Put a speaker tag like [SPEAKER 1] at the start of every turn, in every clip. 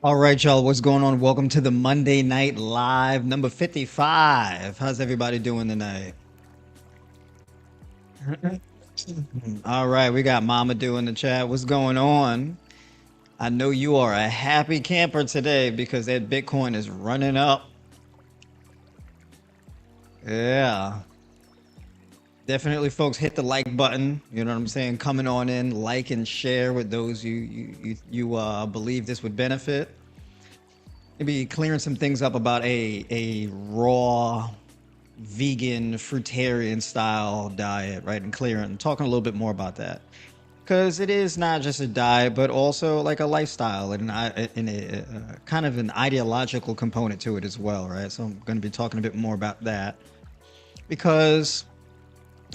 [SPEAKER 1] All right, y'all, what's going on? Welcome to the Monday Night Live number 55. How's everybody doing tonight? All right, we got Mama in the chat. What's going on? I know you are a happy camper today because that Bitcoin is running up. Yeah. Definitely, folks, hit the like button. You know what I'm saying? Coming on in, like and share with those you believe this would benefit. Maybe clearing some things up about a raw vegan fruitarian style diet, right? And clearing, talking a little bit more about that because it is not just a diet, but also like a lifestyle and a kind of an ideological component to it as well, right? So I'm going to be talking a bit more about that because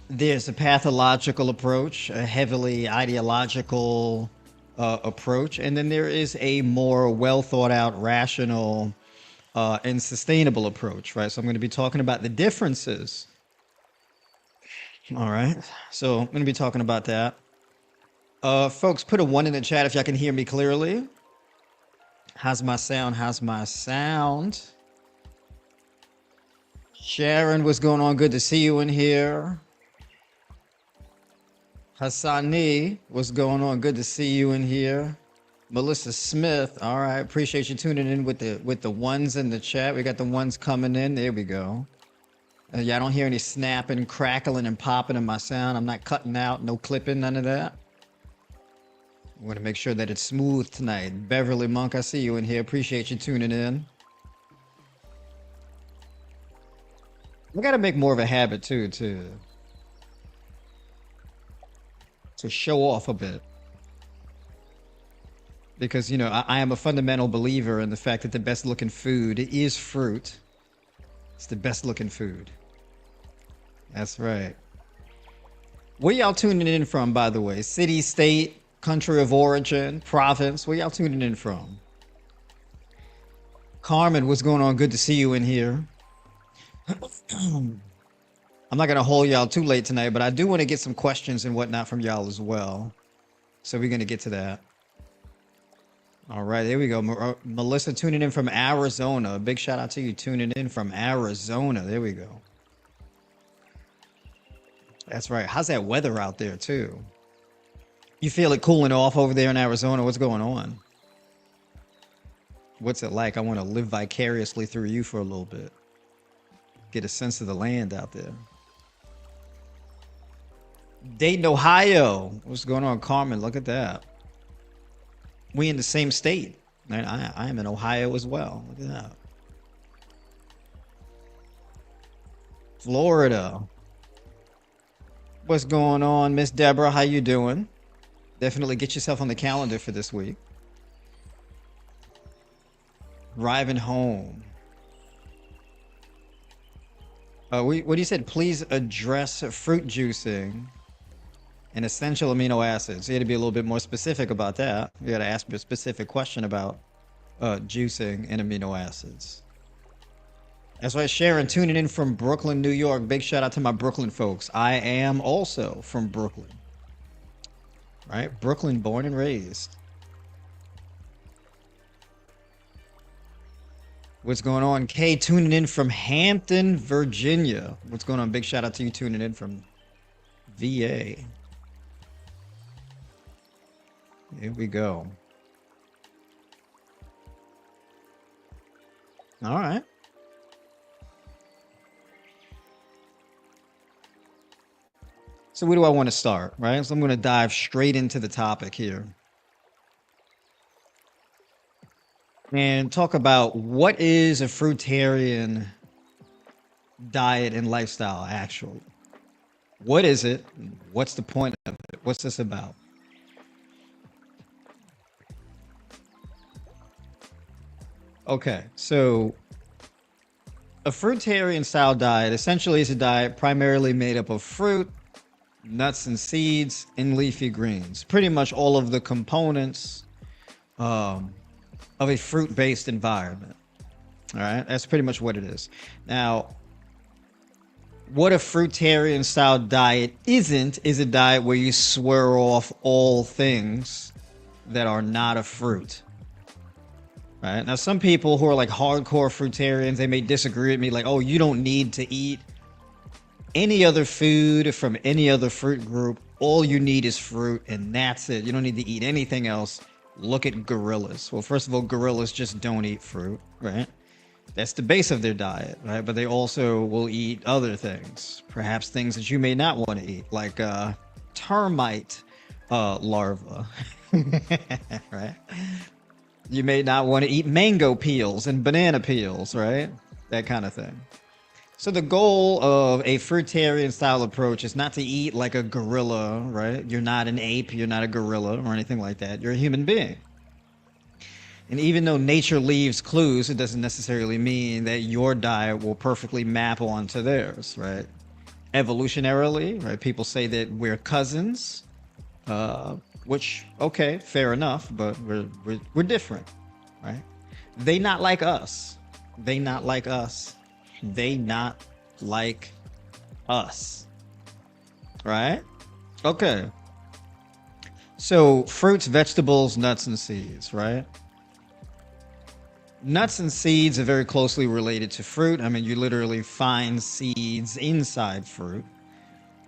[SPEAKER 1] there's a pathological approach, a heavily ideological approach, and then there is a more well thought out, rational, and sustainable approach, right? So I'm going to be talking about the differences. All right. So I'm going to be talking about that. Folks, put a one in the chat if y'all can hear me clearly. How's my sound? How's my sound? Sharon, what's going on? Good to see you in here. Hassani, what's going on? Good to see you in here. Melissa Smith, all right. Appreciate you tuning in with the ones in the chat. We got the ones coming in. There we go. Yeah, I don't hear any snapping, crackling, and popping in my sound. I'm not cutting out, no clipping, none of that. I want to make sure that it's smooth tonight. Beverly Monk, I see you in here. Appreciate you tuning in. I got to make more of a habit too to show off a bit. Because, you know, I am a fundamental believer in the fact that the best looking food is fruit. It's the best looking food. That's right. Where y'all tuning in from, by the way? City, state, country of origin, province? Where y'all tuning in from? Carmen, what's going on? Good to see you in here. I'm not going to hold y'all too late tonight, but I do want to get some questions and whatnot from y'all as well. So we're going to get to that. All right, there we go. Melissa tuning in from Arizona. Big shout out to you tuning in from Arizona. There we go. That's right. How's that weather out there too? You feel it cooling off over there in Arizona? What's going on? What's it like? I want to live vicariously through you for a little bit. Get a sense of the land out there. Dayton, Ohio. What's going on, Carmen? Look at that. We in the same state. I am in Ohio as well. Look at that. Florida. What's going on, Miss Deborah? How you doing? Definitely get yourself on the calendar for this week. Driving home. What you said? Please address fruit juicing and essential amino acids. You got to be a little bit more specific about that. You got to ask a specific question about juicing and amino acids. That's right, Sharon, tuning in from Brooklyn, New York. Big shout out to my Brooklyn folks. I am also from Brooklyn. Right? Brooklyn, born and raised. What's going on? Kay, tuning in from Hampton, Virginia. What's going on? Big shout out to you tuning in from VA. Here we go. All right. So where do I want to start, right? So I'm going to dive straight into the topic here and talk about what is a fruitarian diet and lifestyle actually. What is it? What's the point of it? What's this about? Okay, so a fruitarian style diet essentially is a diet primarily made up of fruit, nuts and seeds, and leafy greens. Pretty much all of the components of a fruit-based environment. All right, that's pretty much what it is. Now, what a fruitarian style diet isn't is a diet where you swear off all things that are not a fruit. right? Now, some people who are like hardcore fruitarians, they may disagree with me, like, oh, you don't need to eat any other food from any other fruit group. All you need is fruit, and that's it. You don't need to eat anything else. Look at gorillas. Well, first of all, gorillas just don't eat fruit, right? That's the base of their diet, right? But they also will eat other things, perhaps things that you may not want to eat, like termite larva, right? You may not want to eat mango peels and banana peels, right? That kind of thing. So the goal of a fruitarian style approach is not to eat like a gorilla, right? You're not an ape, you're not a gorilla or anything like that. You're a human being. And even though nature leaves clues, it doesn't necessarily mean that your diet will perfectly map onto theirs, right? Evolutionarily, right? People say that we're cousins, which okay, fair enough, but we're different, right? They not like us. They not like us. They not like us, right? Okay. So fruits, vegetables, nuts, and seeds, right? Nuts and seeds are very closely related to fruit. I mean, you literally find seeds inside fruit,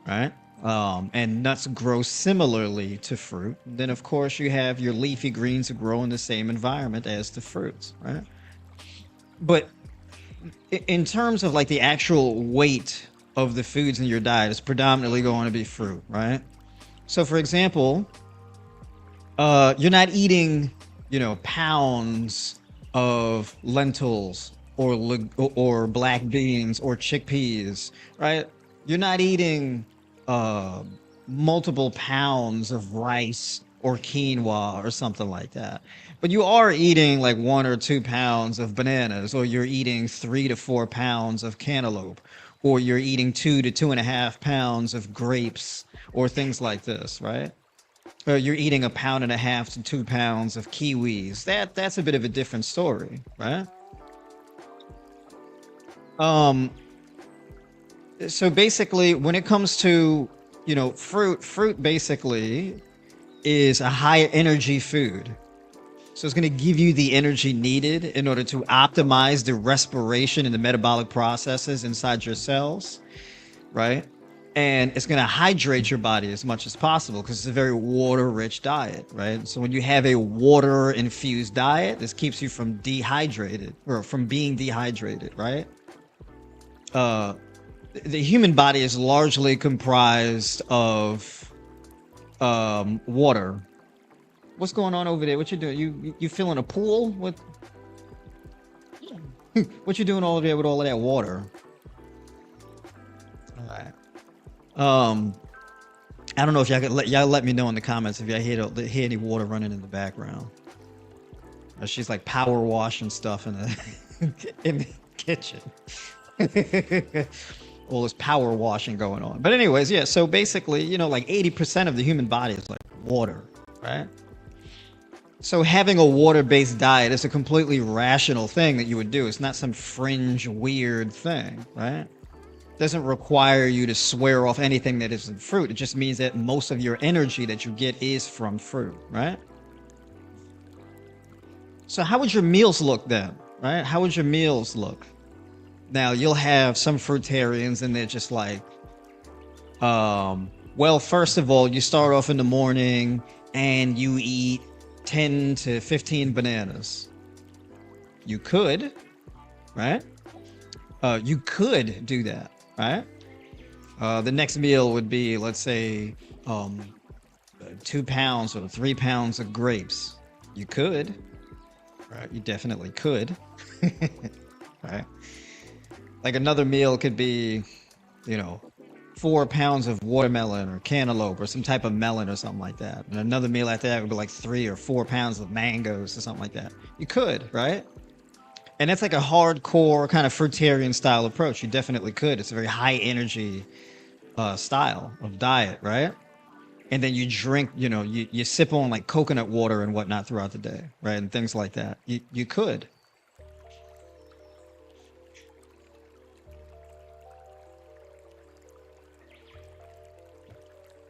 [SPEAKER 1] right? And nuts grow similarly to fruit. Then, of course, you have your leafy greens that grow in the same environment as the fruits, right? But in terms of like the actual weight of the foods in your diet, it's predominantly going to be fruit, right? So, for example, you're not eating, pounds of lentils or black beans or chickpeas, right? You're not eating uh, multiple pounds of rice or quinoa or something like that. But you are eating like 1 or 2 pounds of bananas, or you're eating 3 to 4 pounds of cantaloupe, or you're eating 2 to 2.5 pounds of grapes, or things like this, right? You're eating 1.5 to 2 pounds of kiwis. That's a bit of a different story, right? Um, so basically, when it comes to fruit basically is a high energy food. So it's going to give you the energy needed in order to optimize the respiration and the metabolic processes inside your cells, right? And it's going to hydrate your body as much as possible because it's a very water rich diet, right? So when you have a water infused diet, this keeps you from dehydrated or from being dehydrated, right? Uh, the human body is largely comprised of water. What's going on over there? What you doing? You filling a pool? What you doing over there with all of that water? All right. Um, I don't know if y'all let me know in the comments if y'all hear any water running in the background. She's like power washing stuff in the in the kitchen. All this power washing going on. But anyways, yeah. So basically, like 80% of the human body is like water, right? So having a water-based diet is a completely rational thing that you would do. It's not some fringe weird thing, right? Doesn't require you to swear off anything that isn't fruit. It just means that most of your energy that you get is from fruit, right? So how would your meals look then, right? How would your meals look? Now you'll have some fruitarians and they're just like, well, first of all, you start off in the morning and you eat 10 to 15 bananas. You could, right? You could do that, right? The next meal would be, let's say, 2 pounds or 3 pounds of grapes. You could, right? You definitely could, right? Like another meal could be, 4 pounds of watermelon or cantaloupe or some type of melon or something like that. And another meal after that would be like 3 or 4 pounds of mangoes or something like that. You could, right? And that's like a hardcore kind of fruitarian style approach. You definitely could. It's a very high energy style of diet, right? And then you drink, you sip on like coconut water and whatnot throughout the day, right? And things like that. You could.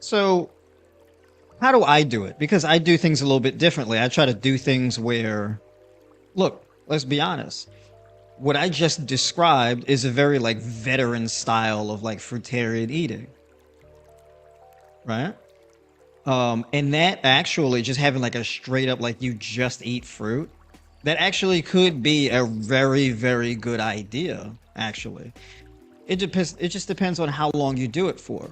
[SPEAKER 1] So how do I do it? Because I do things a little bit differently. I try to do things where, look, let's be honest. What I just described is a very like veteran style of like fruitarian eating, right? And that actually just having like a straight up like you just eat fruit, that actually could be a very, very good idea, actually. It just depends on how long you do it for.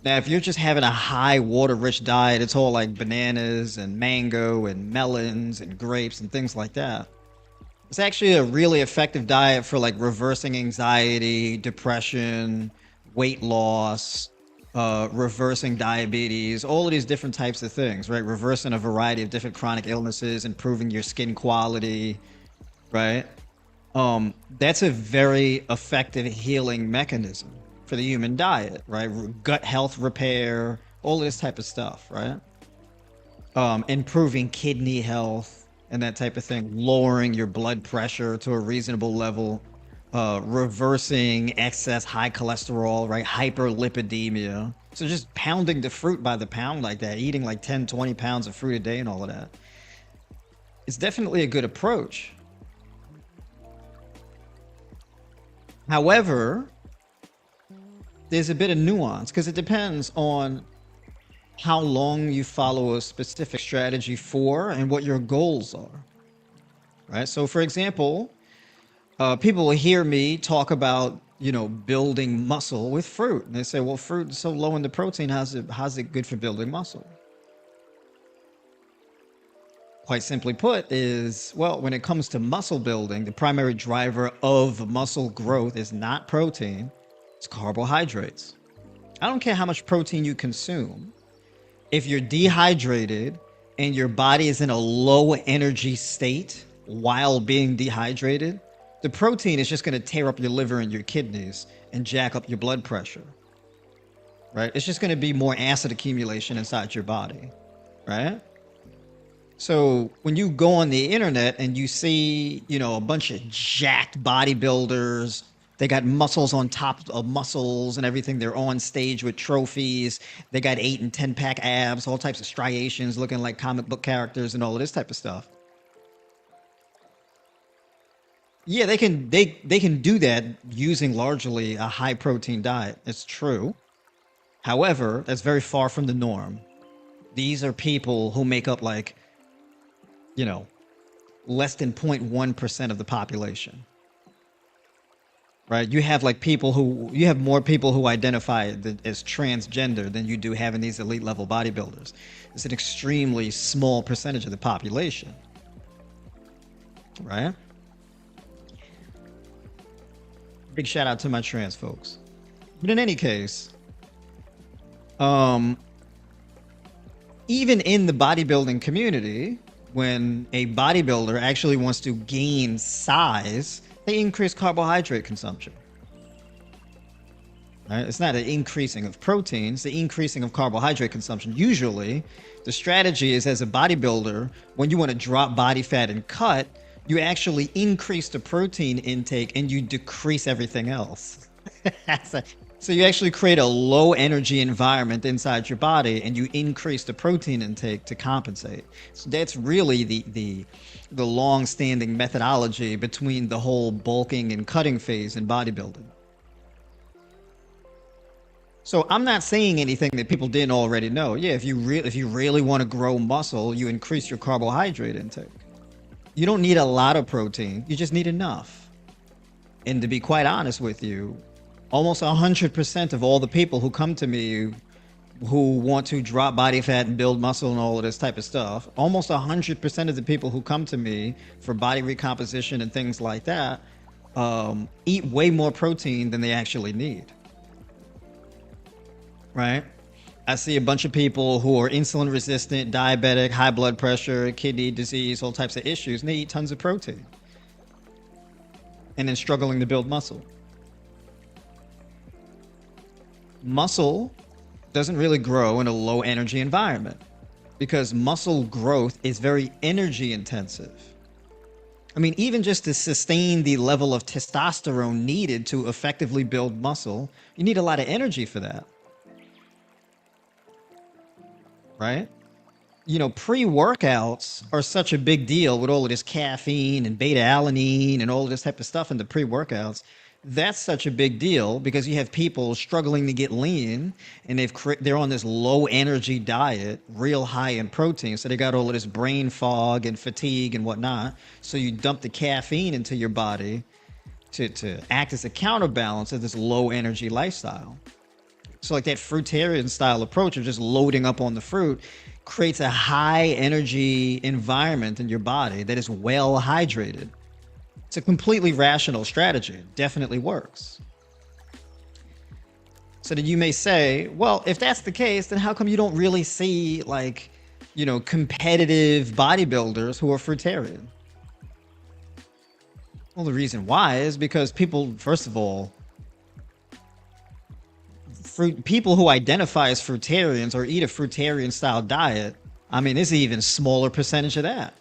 [SPEAKER 1] Now, if you're just having a high water rich diet, it's all like bananas and mango and melons and grapes and things like that. It's actually a really effective diet for like reversing anxiety, depression, weight loss, reversing diabetes, all of these different types of things, right? Reversing a variety of different chronic illnesses, improving your skin quality, right? That's a very effective healing mechanism for the human diet, right? Gut health repair, all this type of stuff, right? Improving kidney health and that type of thing, lowering your blood pressure to a reasonable level, reversing excess high cholesterol, right? Hyperlipidemia. So just pounding the fruit by the pound like that, eating like 10, 20 pounds of fruit a day and all of that. It's definitely a good approach. However, there's a bit of nuance because it depends on how long you follow a specific strategy for and what your goals are, right? So for example, people will hear me talk about, building muscle with fruit. And they say, well, fruit is so low in the protein. How's it good for building muscle? Quite simply put is, well, when it comes to muscle building, the primary driver of muscle growth is not protein, it's carbohydrates. I don't care how much protein you consume. If you're dehydrated and your body is in a low energy state while being dehydrated, the protein is just going to tear up your liver and your kidneys and jack up your blood pressure, right? It's just going to be more acid accumulation inside your body, right? So when you go on the internet and you see, a bunch of jacked bodybuilders, they got muscles on top of muscles and everything. They're on stage with trophies. They got 8 and 10 pack abs, all types of striations looking like comic book characters and all of this type of stuff. Yeah, they can do that using largely a high protein diet. It's true. However, that's very far from the norm. These are people who make up like, less than 0.1% of the population. Right? You have more people who identify as transgender than you do having these elite level bodybuilders. It's an extremely small percentage of the population. Right? Big shout out to my trans folks. But in any case, even in the bodybuilding community, when a bodybuilder actually wants to gain size, they increase carbohydrate consumption. Right? It's not an increasing of proteins, the increasing of carbohydrate consumption. Usually, the strategy is as a bodybuilder, when you want to drop body fat and cut, you actually increase the protein intake and you decrease everything else. So you actually create a low energy environment inside your body and you increase the protein intake to compensate. So that's really the long standing methodology between the whole bulking and cutting phase in bodybuilding. So I'm not saying anything that people didn't already know. Yeah, if you really want to grow muscle, you increase your carbohydrate intake. You don't need a lot of protein, you just need enough. And to be quite honest with you, almost 100% of all the people who come to me who want to drop body fat and build muscle and all of this type of stuff, almost 100% of the people who come to me for body recomposition and things like that eat way more protein than they actually need. Right? I see a bunch of people who are insulin resistant, diabetic, high blood pressure, kidney disease, all types of issues, and they eat tons of protein. And then struggling to build muscle. Muscle doesn't really grow in a low energy environment because muscle growth is very energy intensive. I mean, even just to sustain the level of testosterone needed to effectively build muscle, you need a lot of energy for that. Right? pre-workouts are such a big deal with all of this caffeine and beta alanine and all of this type of stuff in the pre-workouts. That's such a big deal because you have people struggling to get lean and they're on this low energy diet, real high in protein. So they got all of this brain fog and fatigue and whatnot. So you dump the caffeine into your body to act as a counterbalance of this low energy lifestyle. So like that fruitarian style approach of just loading up on the fruit creates a high energy environment in your body that is well hydrated. It's a completely rational strategy. It definitely works. So then you may say, well, if that's the case, then how come you don't really see competitive bodybuilders who are fruitarian? Well, the reason why is because people, first of all, people who identify as fruitarians or eat a fruitarian style diet, I mean, there's an even smaller percentage of that,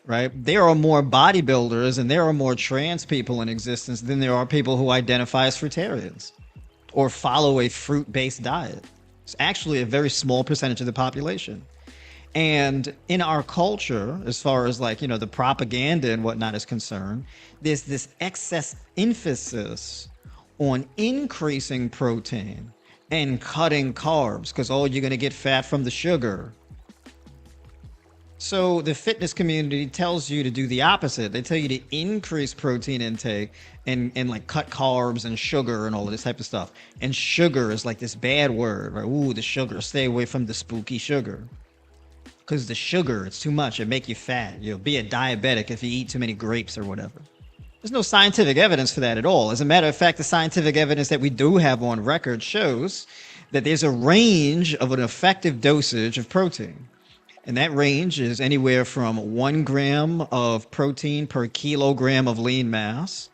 [SPEAKER 1] right? There are more bodybuilders and there are more trans people in existence than there are people who identify as fruitarians or follow a fruit-based diet. It's actually a very small percentage of the population. And in our culture, as far as the propaganda and whatnot is concerned, there's this excess emphasis on increasing protein and cutting carbs because, you're going to get fat from the sugar. So the fitness community tells you to do the opposite. They tell you to increase protein intake and cut carbs and sugar and all of this type of stuff. And sugar is like this bad word, right? Ooh, the sugar. Stay away from the spooky sugar. Because the sugar, it's too much. It make you fat. You'll be a diabetic if you eat too many grapes or whatever. There's no scientific evidence for that at all. As a matter of fact, the scientific evidence that we do have on record shows that there's a range of an effective dosage of protein. And that range is anywhere from 1 gram of protein per kilogram of lean mass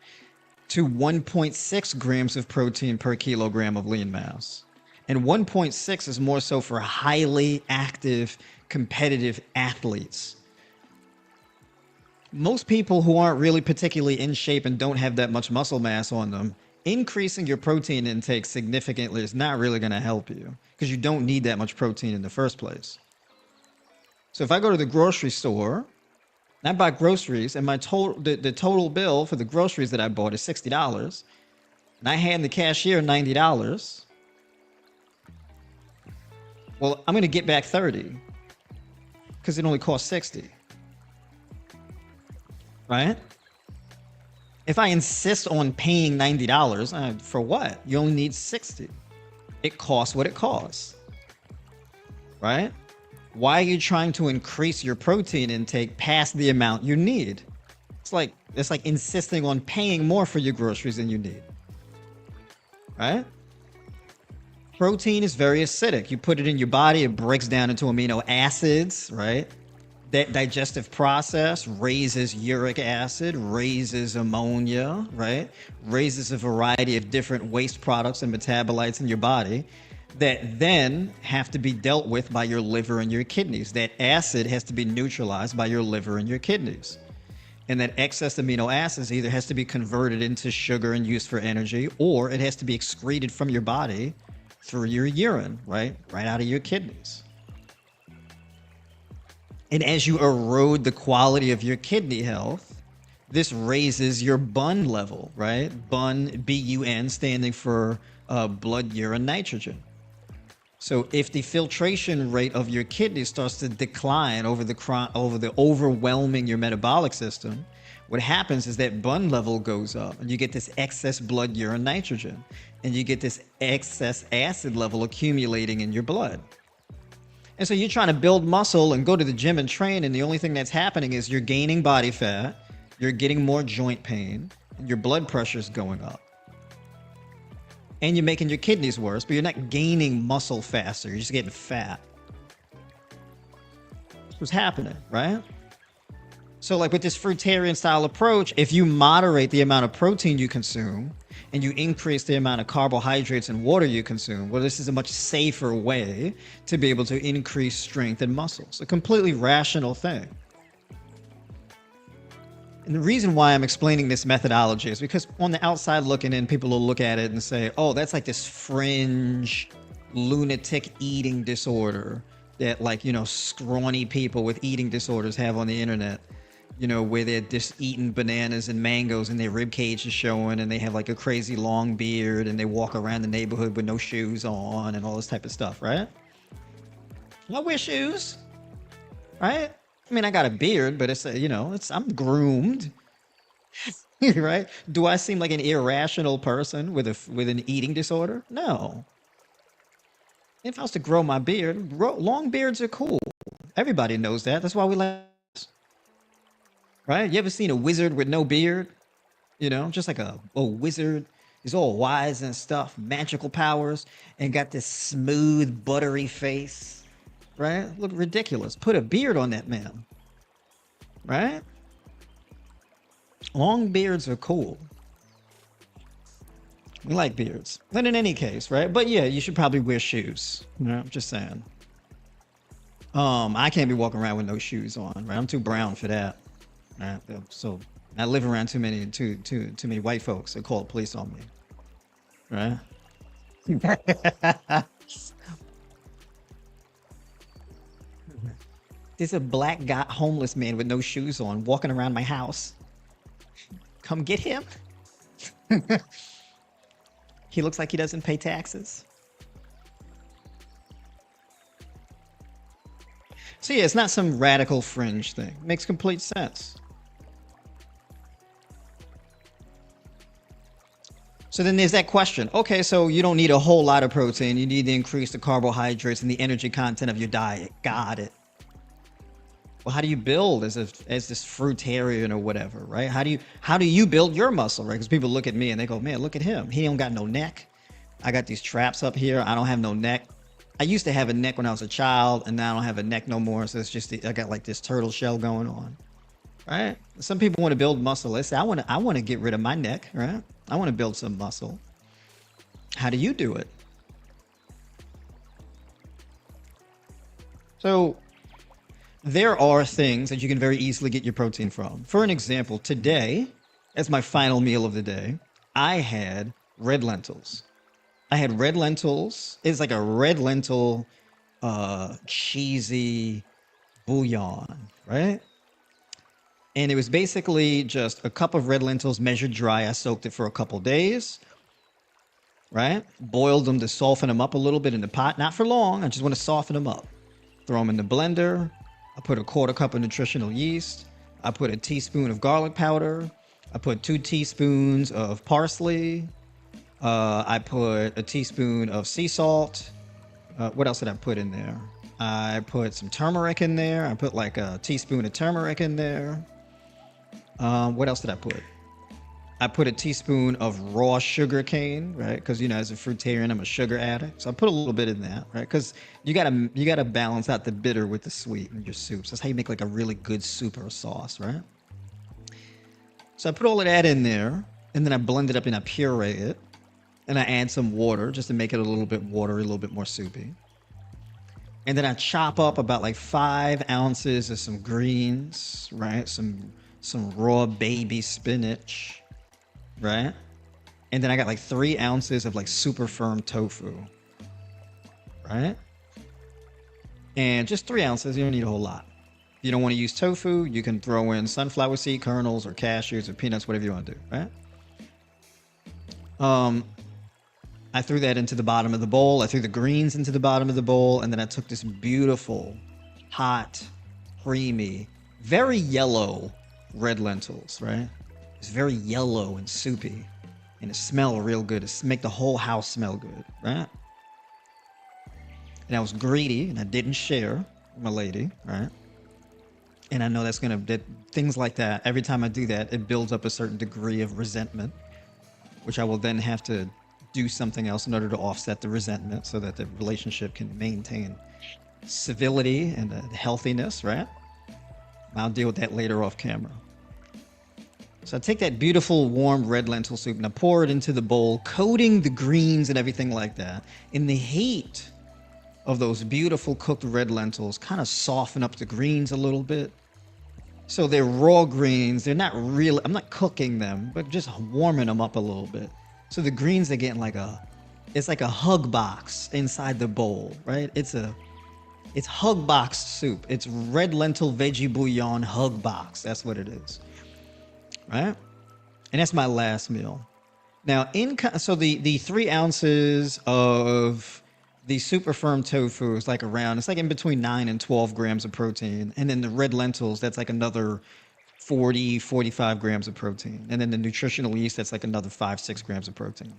[SPEAKER 1] to 1.6 grams of protein per kilogram of lean mass. And 1.6 is more so for highly active, competitive athletes. Most people who aren't really particularly in shape and don't have that much muscle mass on them, increasing your protein intake significantly is not really going to help you because you don't need that much protein in the first place. So if I go to the grocery store and I buy groceries and the total bill for the groceries that I bought is $60 and I hand the cashier $90, well, I'm going to get back 30 because it only costs 60. Right? If I insist on paying $90, for what? You only need 60. It costs what it costs. Right? Why are you trying to increase your protein intake past the amount you need? It's like insisting on paying more for your groceries than you need. Right? Protein is very acidic. You put it in your body, it breaks down into amino acids, right? That digestive process raises uric acid, raises ammonia, right? Raises a variety of different waste products and metabolites in your body that then have to be dealt with by your liver and your kidneys. That acid has to be neutralized by your liver and your kidneys. And that excess amino acids either has to be converted into sugar and used for energy, or it has to be excreted from your body through your urine, right out of your kidneys. And as you erode the quality of your kidney health, this raises your BUN level, right? BUN, B-U-N, standing for blood urine nitrogen. So if the filtration rate of your kidney starts to decline over the overwhelming your metabolic system, what happens is that BUN level goes up and you get this excess blood urine nitrogen and you get this excess acid level accumulating in your blood. And so you're trying to build muscle and go to the gym and train, and the only thing that's happening is you're gaining body fat, you're getting more joint pain, and your blood pressure is going up. And you're making your kidneys worse, but you're not gaining muscle faster, you're just getting fat. That's what's happening, right? So like with this fruitarian style approach, if you moderate the amount of protein you consume and you increase the amount of carbohydrates and water you consume, well, this is a much safer way to be able to increase strength and muscle. It's a completely rational thing. And the reason why I'm explaining this methodology is because on the outside looking in, people will look at it and say, oh, that's like this fringe lunatic eating disorder that, like, you know, scrawny people with eating disorders have on the internet, you know, where they're just eating bananas and mangoes and their rib cage is showing and they have like a crazy long beard and they walk around the neighborhood with no shoes on and all this type of stuff, right? I wear shoes, right? I mean, I got a beard, but it's you know, I'm groomed, right? Do I seem like an irrational person with an eating disorder? No. If I was to grow my beard, long beards are cool. Everybody knows that. That's why we like, right? You ever seen a wizard with no beard? You know, just like a wizard. He's all wise and stuff, magical powers, and got this smooth, buttery face, right? Look ridiculous. Put a beard on that man, right? Long beards are cool. We like beards. But in any case, right? But yeah, you should probably wear shoes. You know, I'm just saying. I can't be walking around with no shoes on, right? I'm too brown for that. Right? So I live around too many white folks that call the police on me. Right? There's a black guy, homeless man with no shoes on walking around my house. Come get him. He looks like he doesn't pay taxes. So yeah, it's not some radical fringe thing. Makes complete sense. So then there's that question. Okay, so you don't need a whole lot of protein. You need to increase the carbohydrates and the energy content of your diet. Got it. Well, how do you build as this fruitarian or whatever, right? How do you build your muscle, right? Because people look at me and they go, man, look at him. He don't got no neck. I got these traps up here. I don't have no neck. I used to have a neck when I was a child, and now I don't have a neck no more. So it's just I got like this turtle shell going on, right? Some people want to build muscle. They say, I want to get rid of my neck, right? I want to build some muscle. How do you do it? So there are things that you can very easily get your protein from. For an example, today, as my final meal of the day, I had red lentils. I had red lentils. It's like a red lentil, cheesy bouillon, right? And it was basically just a cup of red lentils measured dry. I soaked it for a couple days, right? Boiled them to soften them up a little bit in the pot. Not for long. I just want to soften them up. Throw them in the blender. I put a 1/4 cup of nutritional yeast. I put a teaspoon of garlic powder. I put 2 teaspoons of parsley. I put a teaspoon of sea salt. What else did I put in there? I put some turmeric in there. I put like a teaspoon of turmeric in there. What else did I put? I put a teaspoon of raw sugar cane, right? Because, you know, as a fruitarian, I'm a sugar addict. So I put a little bit in that, right? Because you gotta balance out the bitter with the sweet in your soups. That's how you make like a really good soup or sauce, right? So I put all of that in there, and then I blend it up and I puree it. And I add some water just to make it a little bit watery, a little bit more soupy. And then I chop up about like 5 ounces of some greens, right? Some raw baby spinach, right? And then I got like 3 ounces of like super firm tofu, right? And just 3 ounces, you don't need a whole lot. If you don't want to use tofu, you can throw in sunflower seed kernels or cashews or peanuts, whatever you want to do, right? I threw that into the bottom of the bowl. I threw the greens into the bottom of the bowl. And then I took this beautiful, hot, creamy, very yellow red lentils, right? It's very yellow and soupy. And it smelled real good. It make the whole house smell good, right? And I was greedy and I didn't share with my lady, right? And I know that things like that, every time I do that, it builds up a certain degree of resentment, which I will then have to do something else in order to offset the resentment so that the relationship can maintain civility and healthiness, right? I'll deal with that later off camera. So I take that beautiful warm red lentil soup and I pour it into the bowl, coating the greens and everything like that. In the heat of those beautiful cooked red lentils, kind of soften up the greens a little bit. So they're raw greens. They're not really, I'm not cooking them, but just warming them up a little bit. So the greens are getting it's like a hug box inside the bowl, right? It's It's hug box soup. It's red lentil veggie bouillon hug box. That's what it is, right? And that's my last meal. Now, so the 3 ounces of the super firm tofu is like around, it's like in between 9 and 12 grams of protein. And then the red lentils, that's like another 40, 45 grams of protein. And then the nutritional yeast, that's like another 5, 6 grams of protein.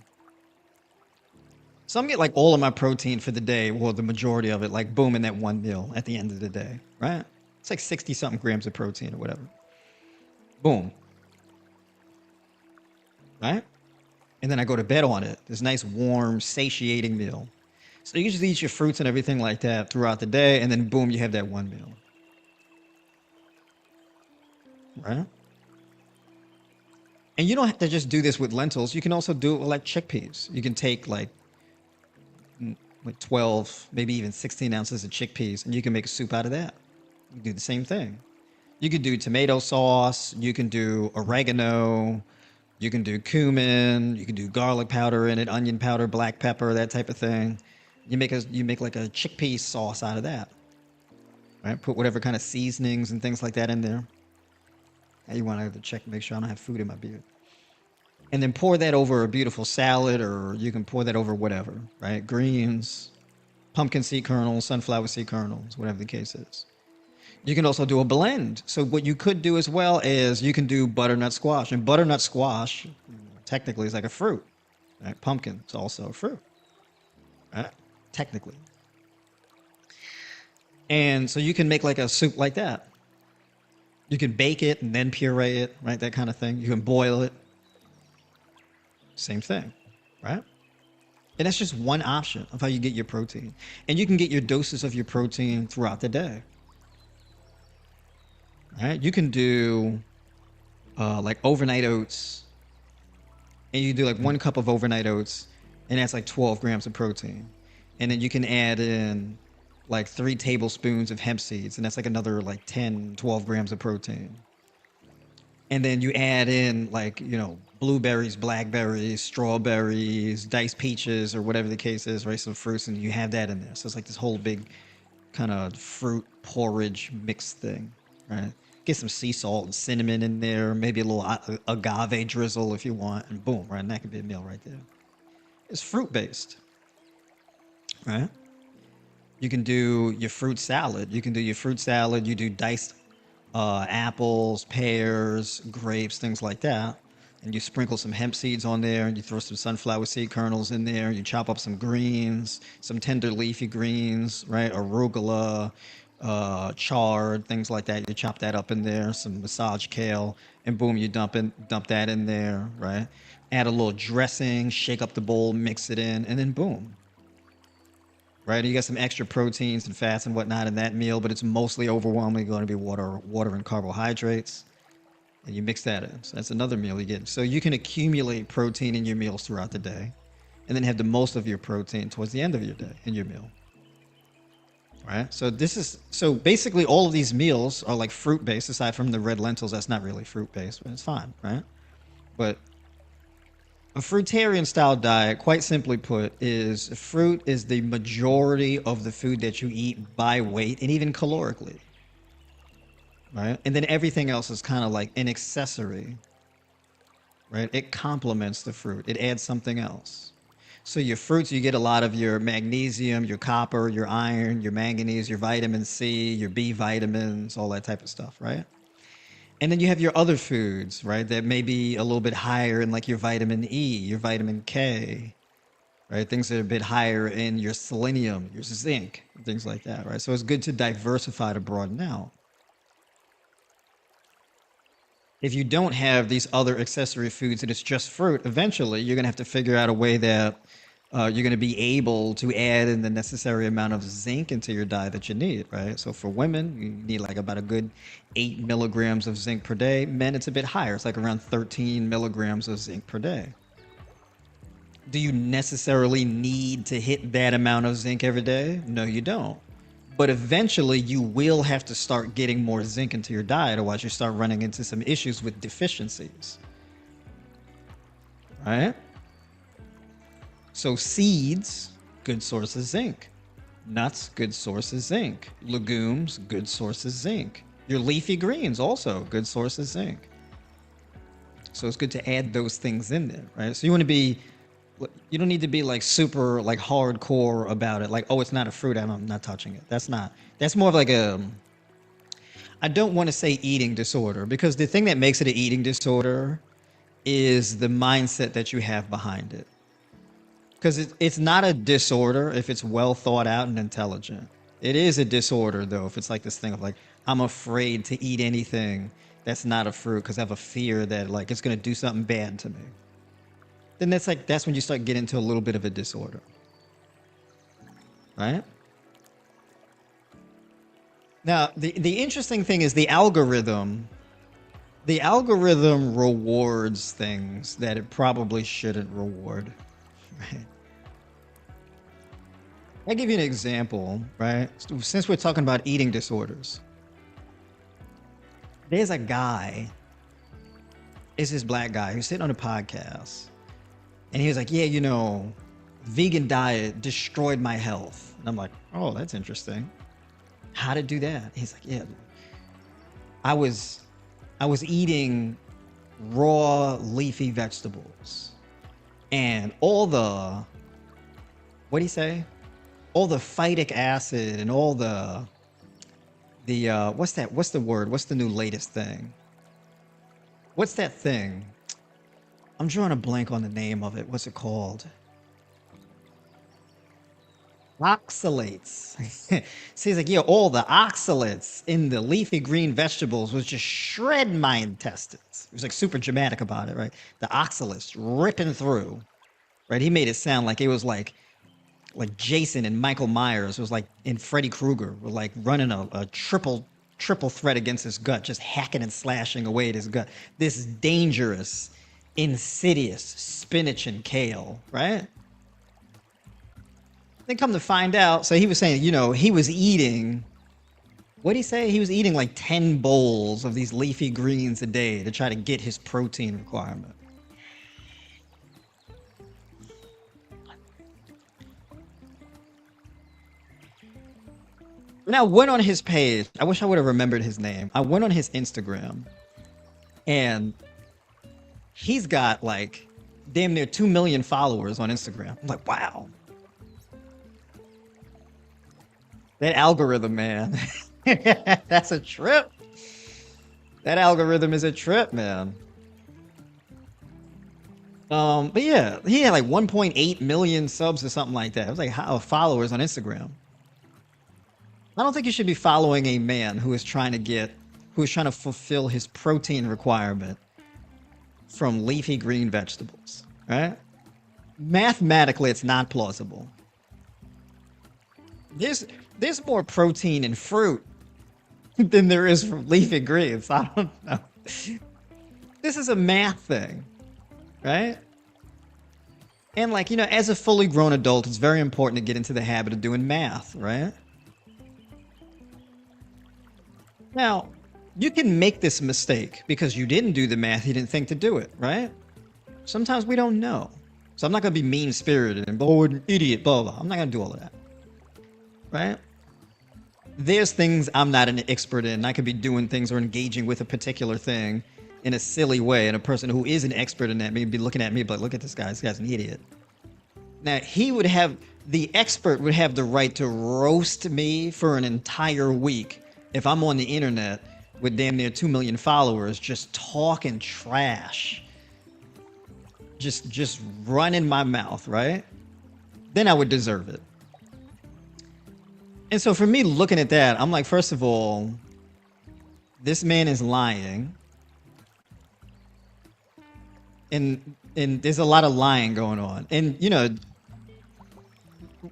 [SPEAKER 1] So I'm getting like all of my protein for the day, well, the majority of it, like boom, in that one meal at the end of the day, right? It's like 60 something grams of protein or whatever. Boom. Right? And then I go to bed on it. This nice, warm, satiating meal. So you just eat your fruits and everything like that throughout the day, and then boom, you have that one meal. Right? And you don't have to just do this with lentils. You can also do it with like chickpeas. You can take like 12, maybe even 16 ounces of chickpeas, and you can make a soup out of that. You can do the same thing. You can do tomato sauce. You can do oregano. You can do cumin. You can do garlic powder in it, onion powder, black pepper, that type of thing. You make like a chickpea sauce out of that. Right? Put whatever kind of seasonings and things like that in there. Now you want to have to check, make sure I don't have food in my beard. And then pour that over a beautiful salad, or you can pour that over whatever, right? Greens, pumpkin seed kernels, sunflower seed kernels, whatever the case is. You can also do a blend. So what you could do as well is you can do butternut squash. And butternut squash technically is like a fruit. Right? Pumpkin is also a fruit. Right? Technically. And so you can make like a soup like that. You can bake it and then puree it, right? That kind of thing. You can boil it. Same thing, right? And that's just one option of how you get your protein. And you can get your doses of your protein throughout the day. Right? You can do like overnight oats, and you do like 1 cup of overnight oats, and that's like 12 grams of protein. And then you can add in like 3 tablespoons of hemp seeds, and that's like another like 10, 12 grams of protein. And then you add in like, blueberries, blackberries, strawberries, diced peaches, or whatever the case is, right? Some fruits, and you have that in there. So it's like this whole big kind of fruit porridge mix thing, right? Get some sea salt and cinnamon in there, maybe a little agave drizzle if you want, and boom, right? And that could be a meal right there. It's fruit based, right? You can do your fruit salad. You do diced apples, pears, grapes, things like that. And you sprinkle some hemp seeds on there, and you throw some sunflower seed kernels in there. You chop up some greens, some tender leafy greens, right? Arugula, chard, things like that. You chop that up in there, some massage kale, and boom, you dump that in there, right? Add a little dressing, shake up the bowl, mix it in, and then boom. Right? You got some extra proteins and fats and whatnot in that meal, but it's mostly overwhelmingly going to be water and carbohydrates. And you mix that in. So that's another meal you get. So you can accumulate protein in your meals throughout the day, and then have the most of your protein towards the end of your day in your meal. Right? So basically all of these meals are like fruit based, aside from the red lentils. That's not really fruit based, but it's fine, right? But a fruitarian style diet, quite simply put, is fruit is the majority of the food that you eat by weight and even calorically. Right? And then everything else is kind of like an accessory. Right? It complements the fruit. It adds something else. So your fruits, you get a lot of your magnesium, your copper, your iron, your manganese, your vitamin C, your B vitamins, all that type of stuff, right? And then you have your other foods, right? That may be a little bit higher in like your vitamin E, your vitamin K, right? Things that are a bit higher in your selenium, your zinc, things like that, right? So it's good to diversify, to broaden out. If you don't have these other accessory foods and it's just fruit, eventually you're going to have to figure out a way that you're going to be able to add in the necessary amount of zinc into your diet that you need, right? So for women, you need like about a good 8 milligrams of zinc per day. Men, it's a bit higher. It's like around 13 milligrams of zinc per day. Do you necessarily need to hit that amount of zinc every day? No, you don't. But eventually you will have to start getting more zinc into your diet, otherwise you start running into some issues with deficiencies. Right? So seeds, good source of zinc. Nuts, good source of zinc. Legumes, good source of zinc. Your leafy greens, also good source of zinc. So it's good to add those things in there, right? So you don't need to be like super like hardcore about it. Like, oh, it's not a fruit, I'm not touching it. That's more of like I don't want to say eating disorder, because the thing that makes it an eating disorder is the mindset that you have behind it. Because it's not a disorder if it's well thought out and intelligent. It is a disorder, though, if it's like this thing of like, I'm afraid to eat anything that's not a fruit because I have a fear that like it's going to do something bad to me. Then that's when you start getting into a little bit of a disorder. Right? Now, the interesting thing is the algorithm rewards things that it probably shouldn't reward. Right. I'll give you an example, right? Since we're talking about eating disorders, there's a guy, it's this black guy who's sitting on a podcast, and he was like, yeah, vegan diet destroyed my health. And I'm like, oh, that's interesting. How to do that? He's like, yeah, I was eating raw leafy vegetables, and all the, what do you say? All the phytic acid and all the what's that? What's the word? What's the new latest thing? What's that thing? I'm drawing a blank on the name of it. What's it called? Oxalates. So he's like, yeah, all the oxalates in the leafy green vegetables was just shred my intestines. He was like super dramatic about it, right? The oxalates ripping through, right? He made it sound like it was like Jason and Michael Myers was like in Freddy Krueger were like running a triple threat against his gut, just hacking and slashing away at his gut. This dangerous, insidious spinach and kale, right? Then come to find out, so he was saying, he was eating, what did he say? He was eating like 10 bowls of these leafy greens a day to try to get his protein requirement. Now, I went on his page. I wish I would have remembered his name. I went on his Instagram, and he's got like damn near 2 million followers on Instagram. I'm like, wow. That algorithm, man. That's a trip. That algorithm is a trip, man. But yeah, he had like 1.8 million subs or something like that. It was like followers on Instagram. I don't think you should be following a man who is trying to fulfill his protein requirement from leafy green vegetables, right? Mathematically, it's not plausible. There's more protein in fruit than there is from leafy greens. I don't know. This is a math thing, right? And like, as a fully grown adult, it's very important to get into the habit of doing math, right? Now, you can make this mistake because you didn't do the math, you didn't think to do it, right? Sometimes we don't know. So I'm not going to be mean-spirited and, oh, an idiot, blah, blah. I'm not going to do all of that, right? There's things I'm not an expert in. I could be doing things or engaging with a particular thing in a silly way, and a person who is an expert in that may be looking at me, but look at this guy. This guy's an idiot. Now, the expert would have the right to roast me for an entire week if I'm on the internet with damn near 2 million followers just talking trash, just running my mouth, right? Then I would deserve it. And so for me looking at that, I'm like, first of all, this man is lying. And there's a lot of lying going on. And,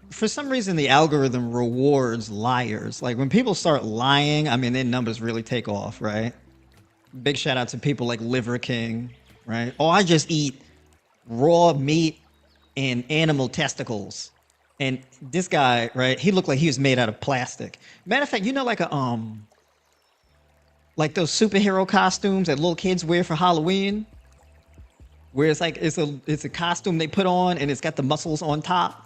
[SPEAKER 1] for some reason, the algorithm rewards liars. Like when people start lying, I mean, their numbers really take off, right? Big shout out to people like Liver King, right? Oh, I just eat raw meat and animal testicles. And this guy, right? He looked like he was made out of plastic. Matter of fact, like those superhero costumes that little kids wear for Halloween, where it's like it's a costume they put on and it's got the muscles on top.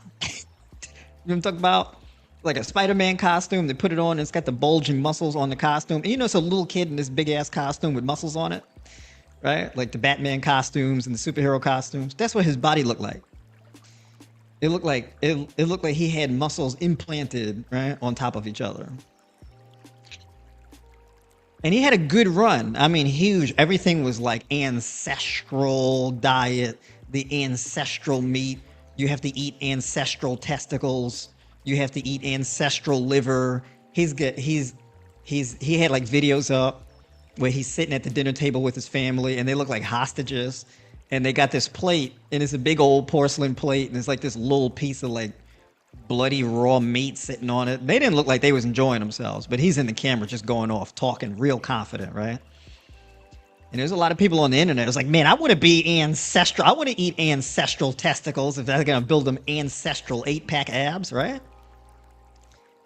[SPEAKER 1] You know what I'm talking about? like a Spider-Man costume. They put it on and it's got the bulging muscles on the costume. And you know, it's a little kid in this big ass costume with muscles on it, right? Like the Batman costumes and the superhero costumes. That's what his body looked like. It looked like he had muscles implanted right on top of each other. And he had a good run. I mean, huge. Everything was like ancestral diet, the ancestral meat. You have to eat ancestral testicles. You have to eat ancestral liver. He had like videos up where he's sitting at the dinner table with his family and they look like hostages. And they got this plate and it's a big old porcelain plate and it's like this little piece of like bloody raw meat sitting on it. They didn't look like they was enjoying themselves, but he's in the camera just going off, talking real confident, right? And there's a lot of people on the internet. It's like, man, I want to be ancestral. I want to eat ancestral testicles if that's gonna build them ancestral 8-pack abs, right?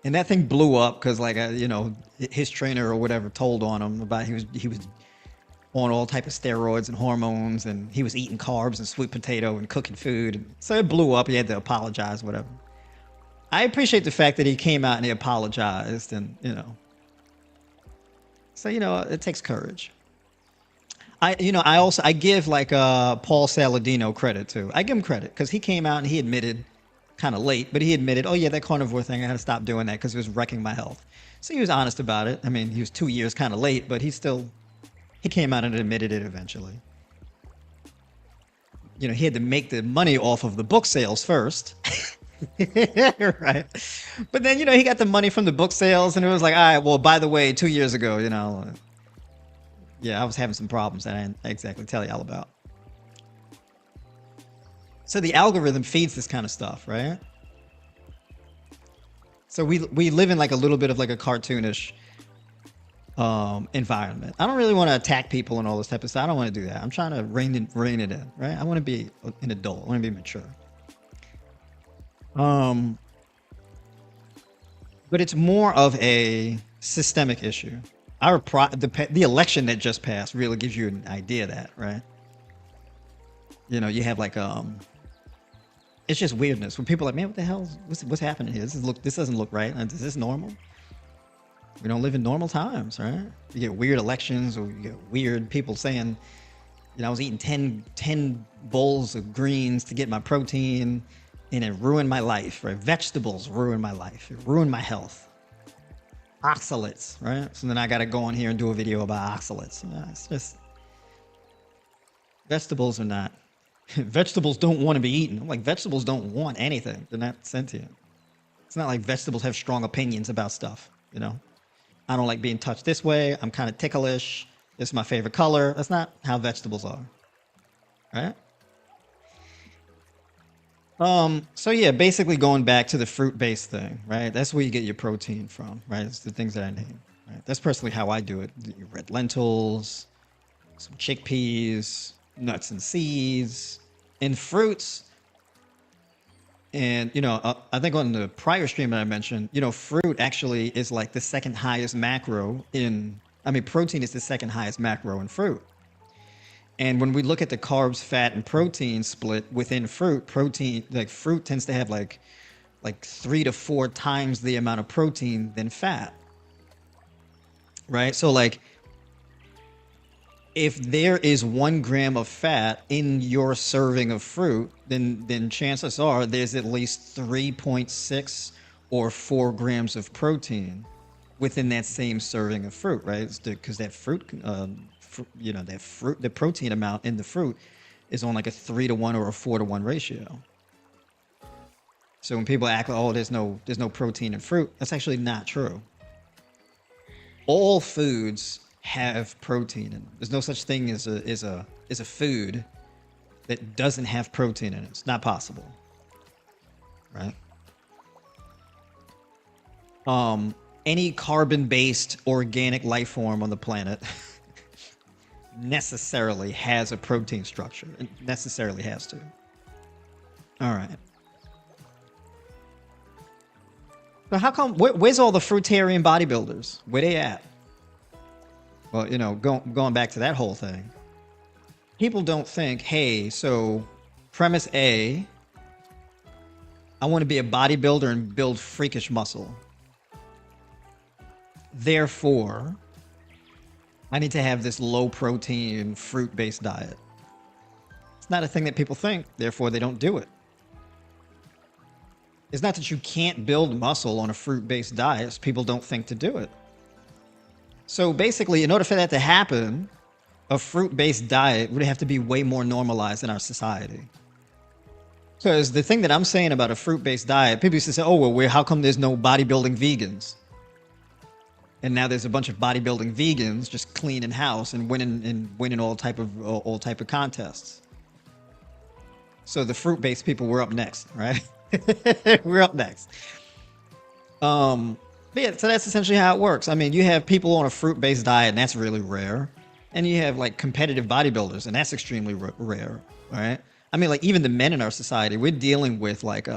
[SPEAKER 1] And that thing blew up because, like, you know, his trainer or whatever told on him about he was on all type of steroids and hormones, and he was eating carbs and sweet potato and cooking food. So it blew up. He had to apologize, whatever. I appreciate the fact that he came out and he apologized, and you know. So you know, it takes courage. I give like Paul Saladino credit too. I give him credit because he came out and he admitted, kind of late, but he admitted, oh yeah, that carnivore thing, I had to stop doing that because it was wrecking my health. So he was honest about it. I mean, he was 2 years kind of late, but he came out and admitted it eventually. You know, he had to make the money off of the book sales first. Right. But then, you know, he got the money from the book sales and it was like, all right, well, by the way, 2 years ago, you know, yeah, I was having some problems that I didn't exactly tell you all about. So the algorithm feeds this kind of stuff, right? So we live in like a little bit of like a cartoonish environment. I don't really want to attack people and all this type of stuff. I don't want to do that. I'm trying to rein it in, right? I want to be an adult. I want to be mature. But it's more of a systemic issue. The election that just passed really gives you an idea of that, right? You know, you have like it's just weirdness when people are like, man, what the hell? What's happening here? This doesn't look right. Is this normal? We don't live in normal times, right? You get weird elections, or you get weird people saying, you know, I was eating 10 bowls of greens to get my protein, and it ruined my life, right? Vegetables ruined my life. It ruined my health. Oxalates, right? So then I got to go on here and do a video about oxalates. It's just, vegetables are not, vegetables don't want to be eaten. I'm like, vegetables don't want anything. They're not sentient. It's not like vegetables have strong opinions about stuff, you know? I don't like being touched this way. I'm kind of ticklish. This is my favorite color. That's not how vegetables are, right? So yeah, basically going back to the fruit-based thing, right? That's where you get your protein from, right? It's the things that I name, right? That's personally how I do it. Red lentils, some chickpeas, nuts and seeds, and fruits. And, you know, I think on the prior stream that I mentioned, you know, fruit actually is like the second highest macro protein is the second highest macro in fruit. And when we look at the carbs, fat, and protein split within fruit, fruit tends to have like 3 to 4 times the amount of protein than fat. Right? So like, if there is 1 gram of fat in your serving of fruit, then chances are there's at least 3.6 or 4 grams of protein within that same serving of fruit, right? Because that fruit, the protein amount in the fruit is on like a 3-to-1 or a 4-to-1 ratio. So when people act like, oh, there's no protein in fruit, that's actually not true. All foods have protein in them. There's no such thing as a food that doesn't have protein in it. It's not possible, right? Any carbon-based organic life form on the planet necessarily has a protein structure. It necessarily has to. All right. So how come? Where's all the fruitarian bodybuilders? Where they at? Well, you know, going back to that whole thing, people don't think, hey, so premise A, I want to be a bodybuilder and build freakish muscle. Therefore, I need to have this low protein, fruit based diet. It's not a thing that people think, therefore, they don't do it. It's not that you can't build muscle on a fruit based diet, it's people don't think to do it. So basically, in order for that to happen, a fruit based diet would have to be way more normalized in our society. Because the thing that I'm saying about a fruit based diet, people used to say, oh, well, how come there's no bodybuilding vegans? And now there's a bunch of bodybuilding vegans just cleaning house and winning all type of contests. So the fruit based people were up next, right? We're up next. But yeah, so that's essentially how it works. I mean, you have people on a fruit based diet, and that's really rare. And you have like competitive bodybuilders, and that's extremely rare, right? I mean, like even the men in our society, we're dealing with like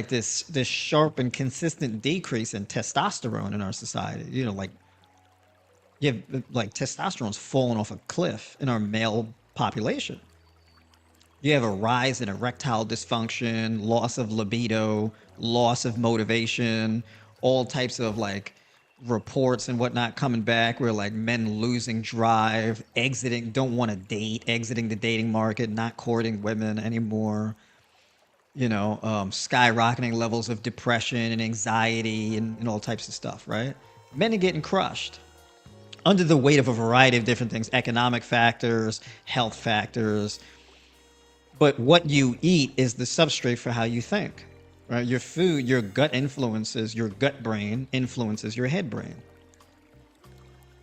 [SPEAKER 1] this sharp and consistent decrease in testosterone in our society. You know, like you have like testosterone's falling off a cliff in our male population. You have a rise in erectile dysfunction, loss of libido, loss of motivation, all types of like reports and whatnot coming back where like men losing drive, don't want to date, exiting the dating market, not courting women anymore. You know, skyrocketing levels of depression and anxiety and all types of stuff, right? Men are getting crushed under the weight of a variety of different things, economic factors, health factors. But what you eat is the substrate for how you think, right? Your food, your gut brain influences your head brain,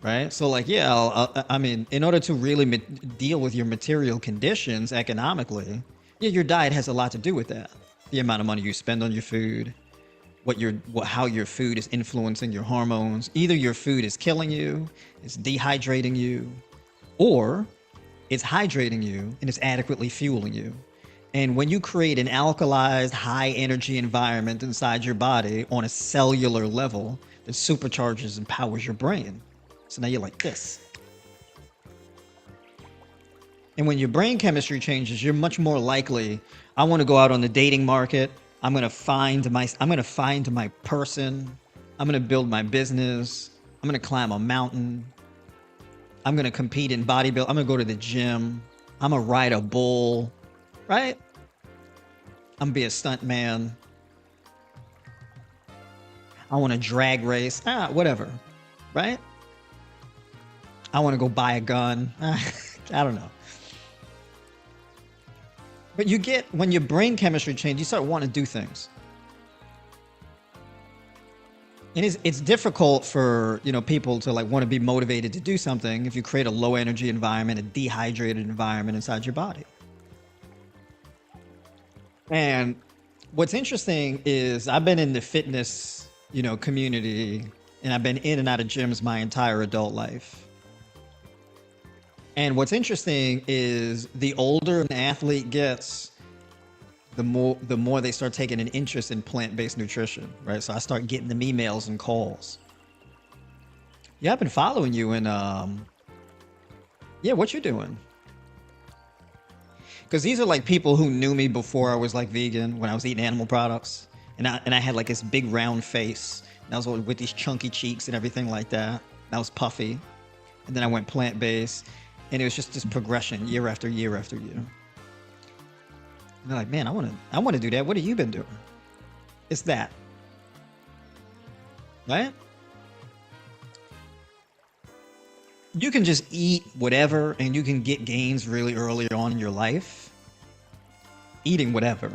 [SPEAKER 1] right? So like, yeah, I mean, in order to really deal with your material conditions economically, yeah, your diet has a lot to do with that. The amount of money you spend on your food, how your food is influencing your hormones. Either your food is killing you, it's dehydrating you, or it's hydrating you and it's adequately fueling you. And when you create an alkalized, high energy environment inside your body on a cellular level, it supercharges and powers your brain. So now you're like this. And when your brain chemistry changes, you're much more likely, I want to go out on the dating market. I'm going to find my person. I'm going to build my business. I'm going to climb a mountain. I'm going to compete in bodybuilding. I'm going to go to the gym. I'm going to ride a bull, right? I'm going to be a stunt man. I want to drag race, whatever, right? I want to go buy a gun. I don't know. But when your brain chemistry changes, you start wanting to do things. And it's difficult for, people to like want to be motivated to do something if you create a low energy environment, a dehydrated environment inside your body. And what's interesting is I've been in the fitness, community, and I've been in and out of gyms my entire adult life. And what's interesting is the older an athlete gets, the more they start taking an interest in plant-based nutrition, right? So I start getting them emails and calls. Yeah, I've been following you, and what you doing? Because these are like people who knew me before I was like vegan, when I was eating animal products, and I had like this big round face, and I was with these chunky cheeks and everything like that. And I was puffy, and then I went plant-based, and it was just this progression year after year after year. And they're like, man, I want to do that. What have you been doing? It's that, right? You can just eat whatever, and you can get gains really early on in your life. Eating whatever,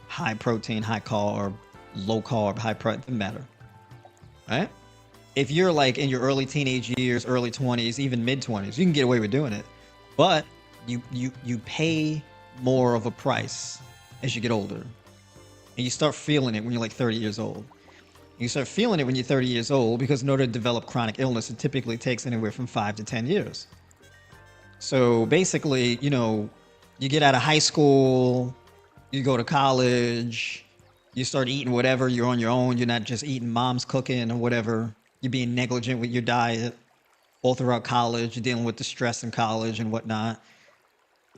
[SPEAKER 1] high protein, high carb, low carb, high protein, doesn't matter, right? If you're like in your early teenage years, early 20s, even mid 20s, you can get away with doing it, but you pay more of a price as you get older, and you start feeling it when you're like 30 years old. You start feeling it when you're 30 years old because in order to develop chronic illness, it typically takes anywhere from 5 to 10 years. So basically, you get out of high school, you go to college, you start eating whatever, you're on your own, you're not just eating mom's cooking or whatever, you're being negligent with your diet all throughout college, you're dealing with the stress in college and whatnot.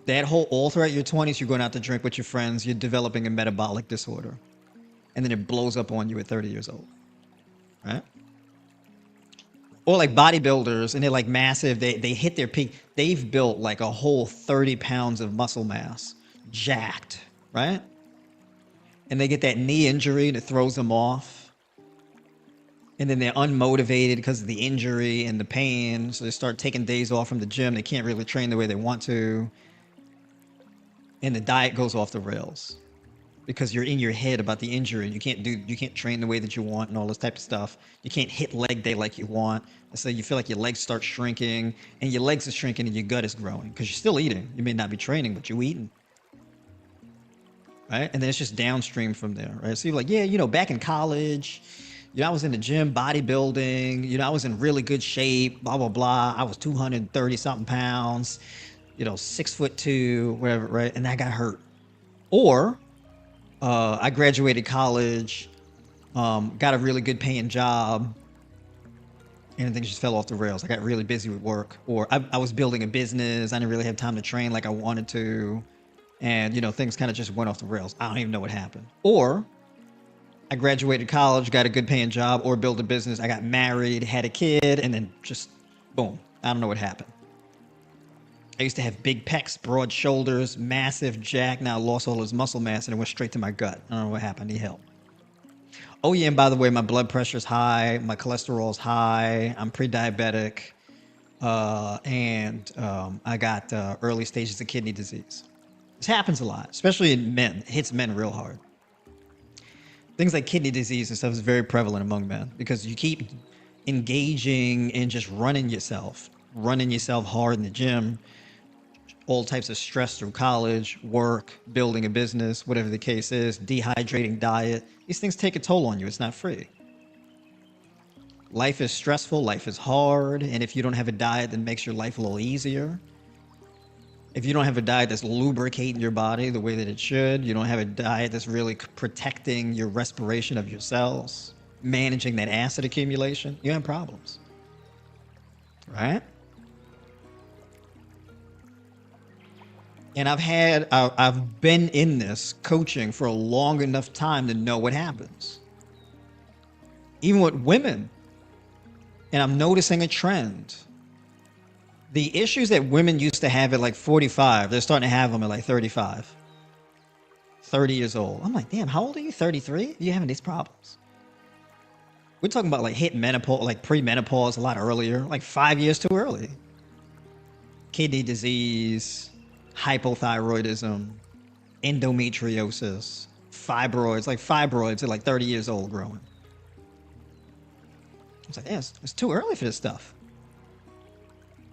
[SPEAKER 1] That whole all throughout your 20s, you're going out to drink with your friends, you're developing a metabolic disorder. And then it blows up on you at 30 years old. Right? Or like bodybuilders, and they're like massive, they hit their peak. They've built like a whole 30 pounds of muscle mass, jacked, right? And they get that knee injury that throws them off. And then they're unmotivated because of the injury and the pain. So they start taking days off from the gym. They can't really train the way they want to. And the diet goes off the rails because you're in your head about the injury. You can't train the way that you want and all this type of stuff. You can't hit leg day like you want. And so you feel like your legs start shrinking, and your legs are shrinking and your gut is growing because you're still eating. You may not be training, but you're eating. Right? And then it's just downstream from there, right? So you're like, yeah, back in college, I was in the gym bodybuilding, I was in really good shape, blah, blah, blah. I was 230 something pounds, 6'2", whatever, right? And I got hurt. Or I graduated college, got a really good paying job, and things just fell off the rails. I got really busy with work. Or I was building a business. I didn't really have time to train like I wanted to. And, things kind of just went off the rails. I don't even know what happened. Or I graduated college, got a good paying job, or built a business. I got married, had a kid, and then just boom. I don't know what happened. I used to have big pecs, broad shoulders, massive jack. Now I lost all this muscle mass and it went straight to my gut. I don't know what happened. I need help. Oh yeah, and by the way, my blood pressure's high, my cholesterol's high, I'm pre-diabetic, and I got early stages of kidney disease. This happens a lot, especially in men. It hits men real hard. Things like kidney disease and stuff is very prevalent among men because you keep engaging in just running yourself hard in the gym, all types of stress through college, work, building a business, whatever the case is, dehydrating diet. These things take a toll on you. It's not free. Life is stressful. Life is hard. And if you don't have a diet that makes your life a little easier, if you don't have a diet that's lubricating your body the way that it should, you don't have a diet that's really protecting your respiration of your cells, managing that acid accumulation, you have problems. Right? And I've been in this coaching for a long enough time to know what happens. Even with women. And I'm noticing a trend. The issues that women used to have at like 45, they're starting to have them at like 35, 30 years old. I'm like, damn, how old are you? 33? You're having these problems. We're talking about like hitting menopause, like pre-menopause a lot earlier, like 5 years too early. Kidney disease, hypothyroidism, endometriosis, fibroids. Like fibroids are like 30 years old growing. I was like, yeah, it's too early for this stuff.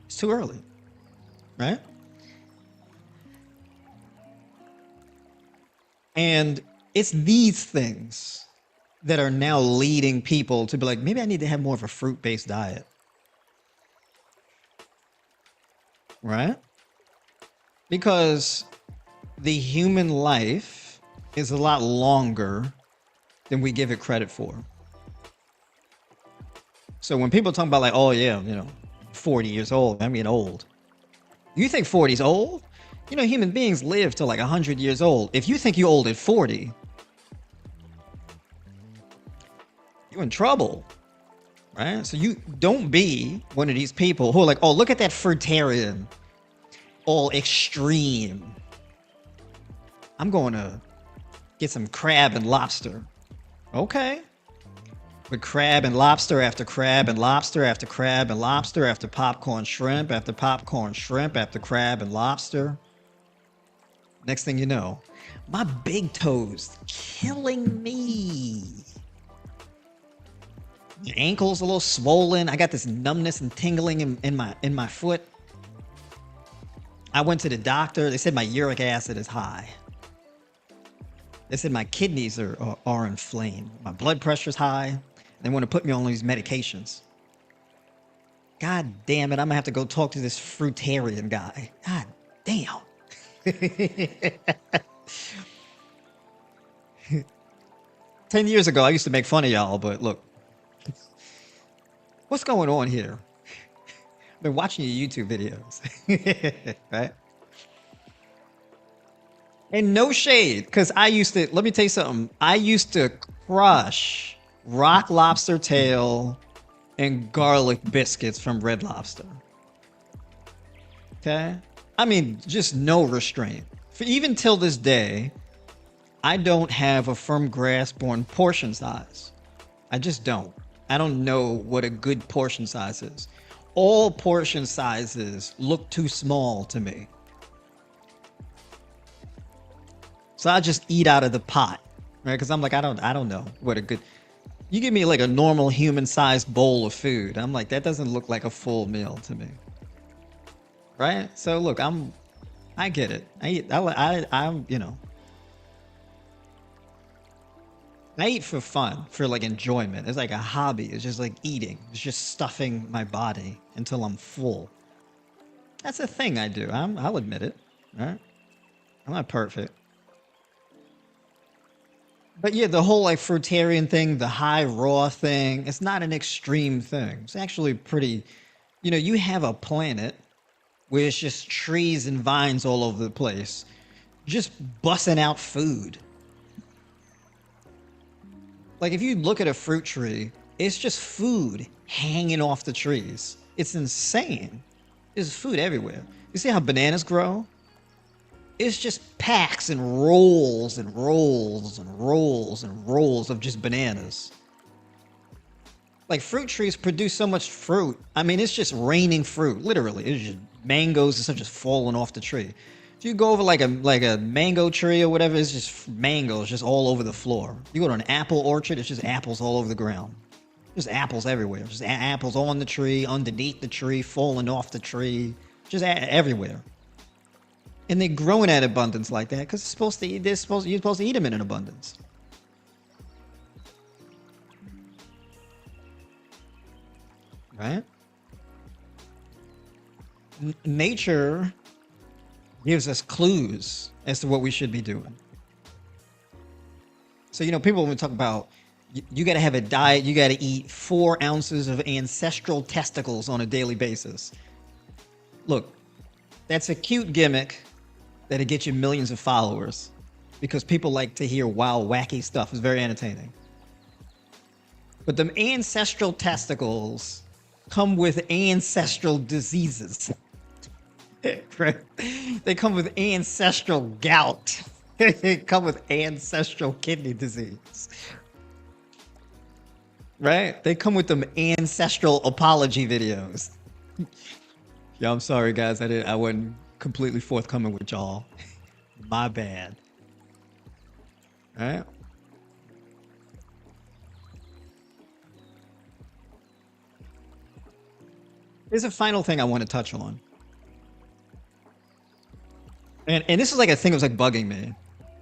[SPEAKER 1] It's too early, right? And it's these things that are now leading people to be like, maybe I need to have more of a fruit-based diet. Right? Because the human life is a lot longer than we give it credit for. So when people talk about like, oh yeah, 40 years old, I'm getting old. You think 40 is old? Human beings live to like 100 years old. If you think you're old at 40, you're in trouble, right? So you don't be one of these people who are like, oh, look at that fruitarian, all extreme. I'm going to get some crab and lobster. Okay. With crab and lobster after crab and lobster after crab and lobster after popcorn shrimp after popcorn shrimp after crab and lobster. Next thing you know, my big toes killing me. Your ankle's a little swollen. I got this numbness and tingling in my foot. I went to the doctor. They said my uric acid is high. They said my kidneys are inflamed. My blood pressure's high. They want to put me on these medications. God damn it, I'm going to have to go talk to this fruitarian guy. God damn. 10 years ago, I used to make fun of y'all, but look. What's going on here? I've been watching your YouTube videos. Right? And no shade, because I used to, let me tell you something. I used to crush rock lobster tail and garlic biscuits from Red Lobster. Okay? I mean, just no restraint. For even till this day, I don't have a firm grasp on portion size. I just don't. I don't know what a good portion size is. All portion sizes look too small to me. So I just eat out of the pot, right? Because I'm like, I don't know what a good. You give me like a normal human-sized bowl of food, I'm like, that doesn't look like a full meal to me, right? So look, I get it. I'm, I eat for fun, for like enjoyment. It's like a hobby. It's just like eating. It's just stuffing my body until I'm full. That's a thing I do. I'll admit it, right? I'm not perfect. But yeah, the whole like fruitarian thing, the high raw thing, it's not an extreme thing. It's actually pretty, you have a planet where it's just trees and vines all over the place, just bussing out food. Like if you look at a fruit tree, it's just food hanging off the trees. It's insane. There's food everywhere. You see how bananas grow? It's just packs and rolls and rolls and rolls and rolls of just bananas. Like fruit trees produce so much fruit. I mean, it's just raining fruit, literally. It's just mangoes and stuff just falling off the tree. If you go over like a mango tree or whatever, it's just mangoes just all over the floor. You go to an apple orchard, it's just apples all over the ground. Just apples everywhere. Just apples on the tree, underneath the tree, falling off the tree, just everywhere. And they're growing at abundance like that because you're supposed to eat them in an abundance. Right? Nature gives us clues as to what we should be doing. So, people when we talk about you got to have a diet, you got to eat 4 ounces of ancestral testicles on a daily basis. Look, that's a cute gimmick that'll get you millions of followers because people like to hear wild, wacky stuff. It's very entertaining. But them ancestral testicles come with ancestral diseases. Right? They come with ancestral gout. They come with ancestral kidney disease. Right? They come with them ancestral apology videos. Yeah, I'm sorry, guys. I wasn't completely forthcoming with y'all. My bad. All right. There's a final thing I want to touch on. And this is like a thing that was like bugging me.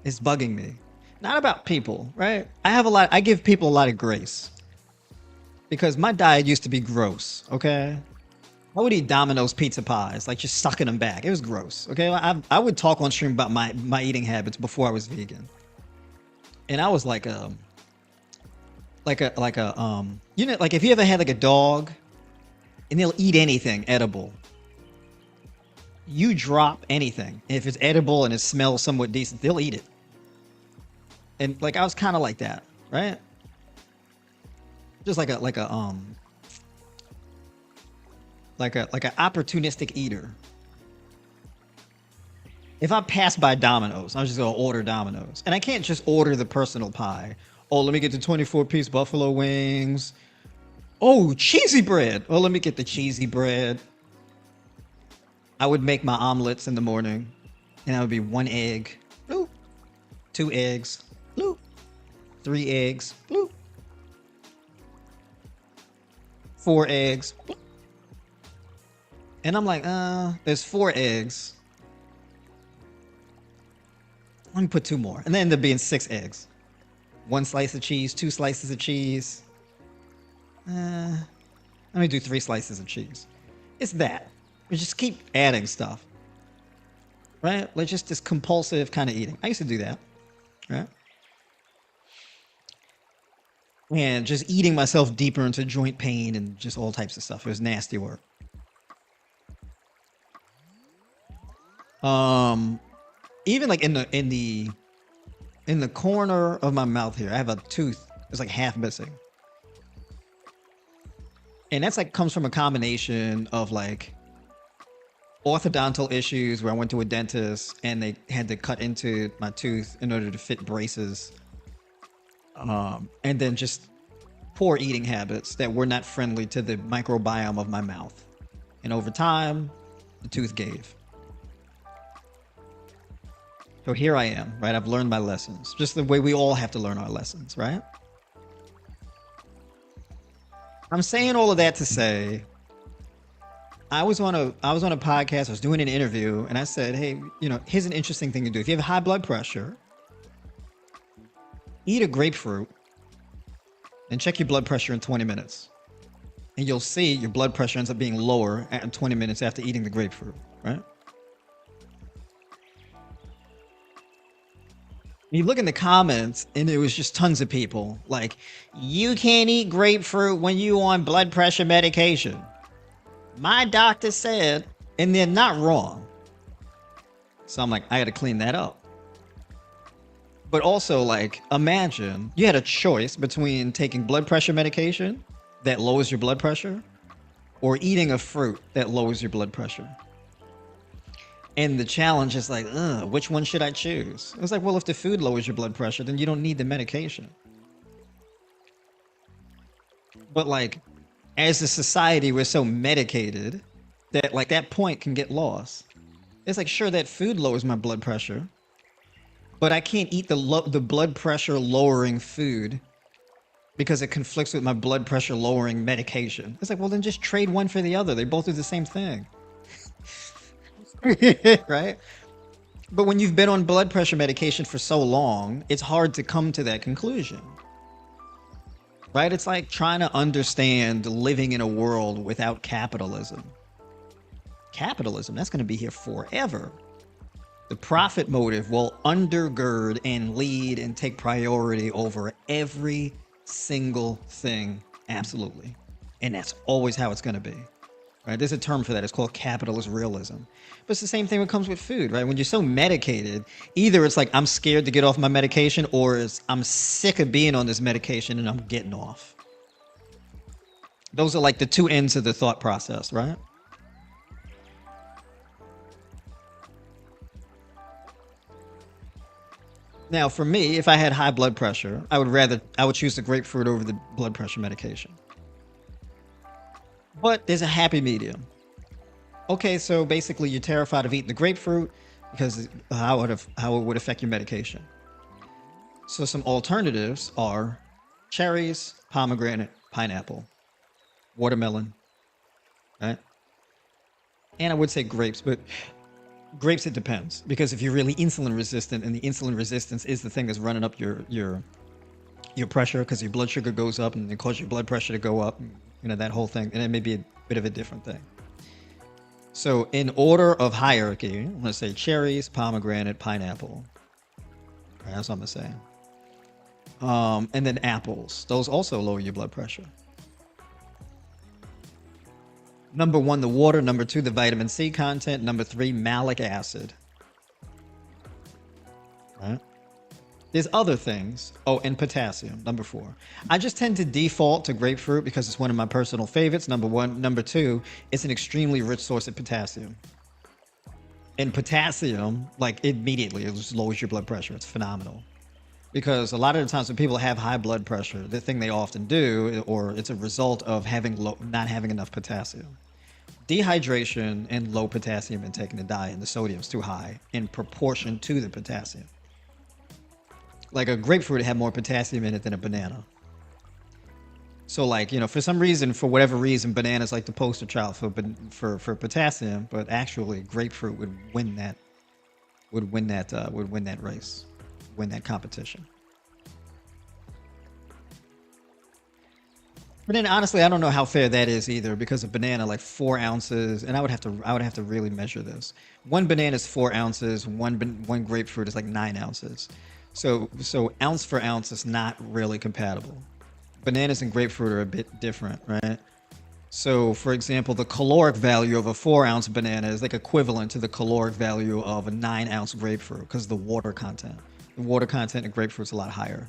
[SPEAKER 1] It's bugging me. Not about people, right? I give people a lot of grace. Because my diet used to be gross, okay? I would eat Domino's pizza pies, like just sucking them back. It was gross, okay? I would talk on stream about my eating habits before I was vegan. And I was like like if you ever had like a dog and they'll eat anything edible. You drop anything. If it's edible and it smells somewhat decent, they'll eat it. And like I was kind of like that, right? Just like an opportunistic eater. If I pass by Domino's, I'm just gonna order Domino's, and I can't just order the personal pie. Oh, let me get the 24-piece buffalo wings. Oh, cheesy bread. Oh, let me get the cheesy bread. I would make my omelets in the morning, and that would be 1 egg, bloop, 2 eggs, bloop, 3 eggs, bloop, 4 eggs, bloop. And I'm like, there's 4 eggs. Let me put 2 more, and then end up being 6 eggs. 1 slice of cheese, 2 slices of cheese. Let me do 3 slices of cheese. It's that. We just keep adding stuff, right? Like just this compulsive kind of eating. I used to do that, right? And just eating myself deeper into joint pain and just all types of stuff. It was nasty work. even like in the corner of my mouth here, I have a tooth that's like half missing. And that's like comes from a combination of like orthodontal issues where I went to a dentist and they had to cut into my tooth in order to fit braces. And then just poor eating habits that were not friendly to the microbiome of my mouth. And over time, the tooth gave. So here I am, right? I've learned my lessons, just the way we all have to learn our lessons, right? I'm saying all of that to say, I was on a podcast, I was doing an interview, and I said, hey, here's an interesting thing to do. If you have high blood pressure, eat a grapefruit and check your blood pressure in 20 minutes. And you'll see your blood pressure ends up being lower at 20 minutes after eating the grapefruit, right? You look in the comments, and it was just tons of people like, you can't eat grapefruit when you on blood pressure medication. My doctor said, and they're not wrong. So I'm like, I got to clean that up. But also, like, imagine you had a choice between taking blood pressure medication that lowers your blood pressure or eating a fruit that lowers your blood pressure. And the challenge is like, which one should I choose? It was like, well, if the food lowers your blood pressure, then you don't need the medication. But like, as a society, we're so medicated that like that point can get lost. It's like, sure, that food lowers my blood pressure, but I can't eat the blood pressure lowering food because it conflicts with my blood pressure lowering medication. It's like, well, then just trade one for the other. They both do the same thing. Right? But when you've been on blood pressure medication for so long, it's hard to come to that conclusion. Right? It's like trying to understand living in a world without capitalism. Capitalism, that's going to be here forever. The profit motive will undergird and lead and take priority over every single thing. Absolutely. And that's always how it's going to be. Right? There's a term for that. It's called capitalist realism. But it's the same thing that comes with food, right? When you're so medicated, either it's like I'm scared to get off my medication, or it's I'm sick of being on this medication and I'm getting off. Those are like the two ends of the thought process, right? Now, for me, if I had high blood pressure, I would choose the grapefruit over the blood pressure medication. But there's a happy medium. Okay, so basically you're terrified of eating the grapefruit because how it would affect your medication. So some alternatives are cherries, pomegranate, pineapple, watermelon, right? And I would say grapes, but grapes, it depends. Because if you're really insulin resistant, and the insulin resistance is the thing that's running up your pressure, because your blood sugar goes up and it causes your blood pressure to go up, that whole thing. And it may be a bit of a different thing. So in order of hierarchy, I'm going to say cherries, pomegranate, pineapple. All right, that's what I'm going to say. And then apples. Those also lower your blood pressure. Number 1, the water. Number 2, the vitamin C content. Number 3, malic acid. All right. There's other things. Oh, and potassium, number 4. I just tend to default to grapefruit because it's one of my personal favorites, number 1. Number 2, it's an extremely rich source of potassium. And potassium, like immediately, it just lowers your blood pressure. It's phenomenal. Because a lot of the times when people have high blood pressure, the thing they often do, or it's a result of not having enough potassium. Dehydration and low potassium intake in the diet, and the sodium's too high in proportion to the potassium. Like a grapefruit had more potassium in it than a banana. So like, for some reason, for whatever reason, banana's like the poster child for potassium, but actually grapefruit would win that race, win that competition. But then honestly, I don't know how fair that is either, because a banana, like 4 ounces, and I would have to really measure this. One banana is 4 ounces, one grapefruit is like 9 ounces. So ounce for ounce is not really compatible. Bananas and grapefruit are a bit different, right? So, for example, the caloric value of a 4-ounce banana is like equivalent to the caloric value of a 9-ounce grapefruit because the water content. The water content in grapefruit is a lot higher.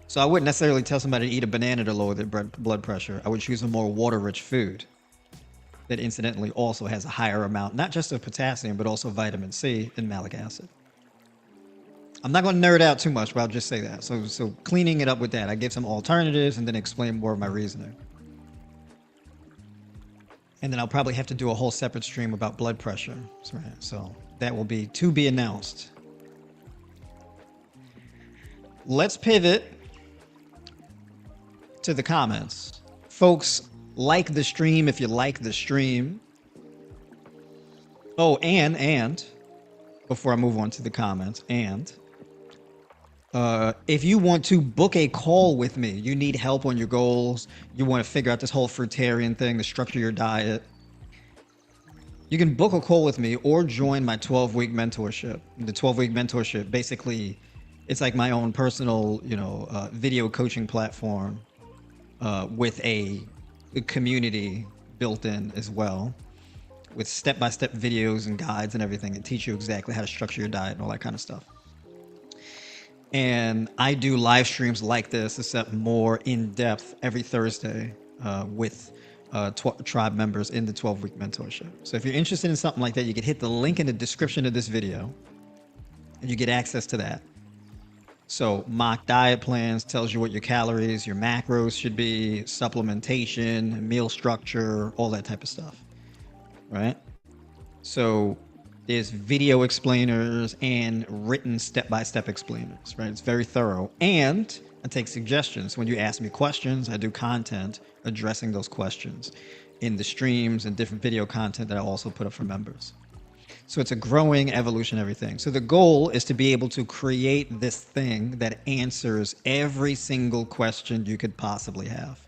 [SPEAKER 1] So I wouldn't necessarily tell somebody to eat a banana to lower their blood pressure. I would choose a more water-rich food that incidentally also has a higher amount, not just of potassium, but also vitamin C and malic acid. I'm not going to nerd out too much, but I'll just say that. So cleaning it up with that, I give some alternatives and then explain more of my reasoning. And then I'll probably have to do a whole separate stream about blood pressure. So that will be to be announced. Let's pivot to the comments. Folks, like the stream if you like the stream. Oh, and before I move on to the comments, if you want to book a call with me, you need help on your goals, you want to figure out this whole fruitarian thing, to structure your diet, you can book a call with me or join my 12-week mentorship. The 12-week mentorship, basically, it's like my own personal, video coaching platform with a community built in as well, with step-by-step videos and guides and everything that teach you exactly how to structure your diet and all that kind of stuff. And I do live streams like this, except more in depth every Thursday with tribe members in the 12-week mentorship. So if you're interested in something like that, you can hit the link in the description of this video and you get access to that. So mock diet plans tells you what your calories, your macros should be, supplementation, meal structure, all that type of stuff, right? So there's video explainers and written step-by-step explainers, right? It's very thorough. And I take suggestions. When you ask me questions, I do content addressing those questions in the streams and different video content that I also put up for members. So it's a growing evolutionary thing. So the goal is to be able to create this thing that answers every single question you could possibly have,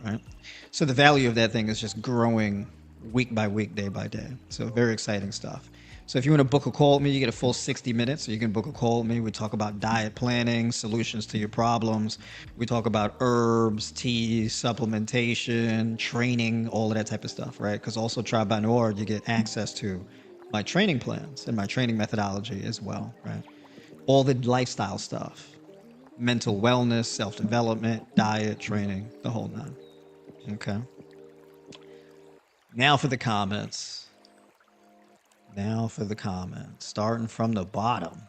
[SPEAKER 1] right? So the value of that thing is just growing week by week, day by day. So very exciting stuff. So if you want to book a call with me, you get a full 60 minutes. So you can book a call with me. We talk about diet planning, solutions to your problems. We talk about herbs, teas, supplementation, training, all of that type of stuff, right? Because also Tribe.org, you get access to my training plans and my training methodology as well, right? All the lifestyle stuff, mental wellness, self-development, diet, training, the whole nine. Okay. Now for the comments. Starting from the bottom.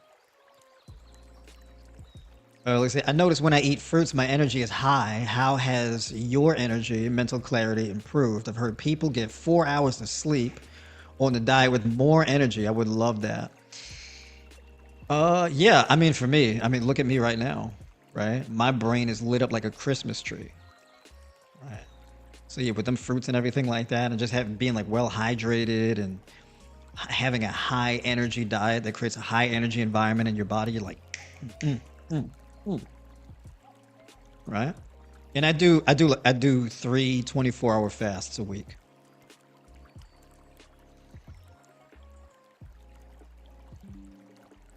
[SPEAKER 1] Let's see. I notice when I eat fruits, my energy is high. How has your energy and mental clarity improved? I've heard people get 4 hours of sleep on the diet with more energy. I would love that. Yeah. I mean, for me, look at me right now, right? My brain is lit up like a Christmas tree. Right. So yeah, with them fruits and everything like that, and just being like well hydrated and having a high energy diet that creates a high energy environment in your body, you're like, right? And I do 3 24-hour fasts a week.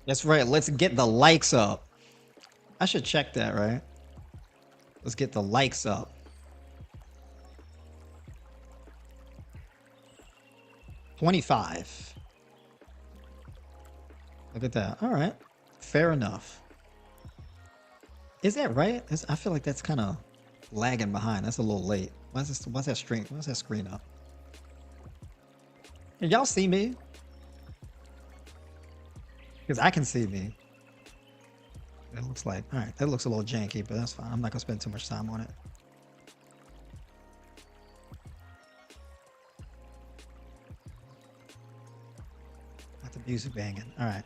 [SPEAKER 1] That's right. Let's get the likes up. I should check that, right? Let's get the likes up. $25. Look at that. All right. Fair enough. Is that right? I feel like that's kind of lagging behind. That's a little late. Why's that screen up? Can y'all see me? Because I can see me. It looks like, all right, that looks a little janky, but that's fine. I'm not going to spend too much time on it. Got the music banging. All right.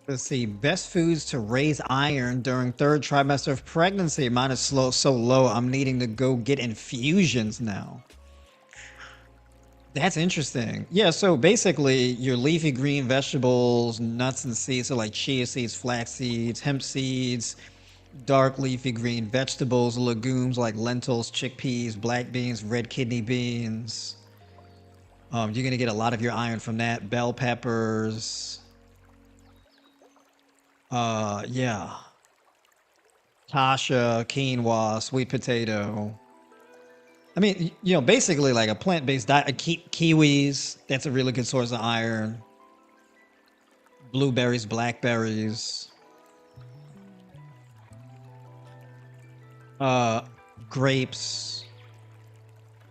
[SPEAKER 1] Let's see. Best foods to raise iron during 3rd trimester of pregnancy. Mine is so low. I'm needing to go get infusions now. That's interesting. Yeah, so basically your leafy green vegetables, nuts and seeds, so like chia seeds, flax seeds, hemp seeds, dark leafy green vegetables, legumes like lentils, chickpeas, black beans, red kidney beans. You're going to get a lot of your iron from that. Bell peppers. Yeah. Kasha, quinoa, sweet potato. I mean, basically like a plant-based diet. Kiwis, that's a really good source of iron. Blueberries, blackberries. Uh, Grapes.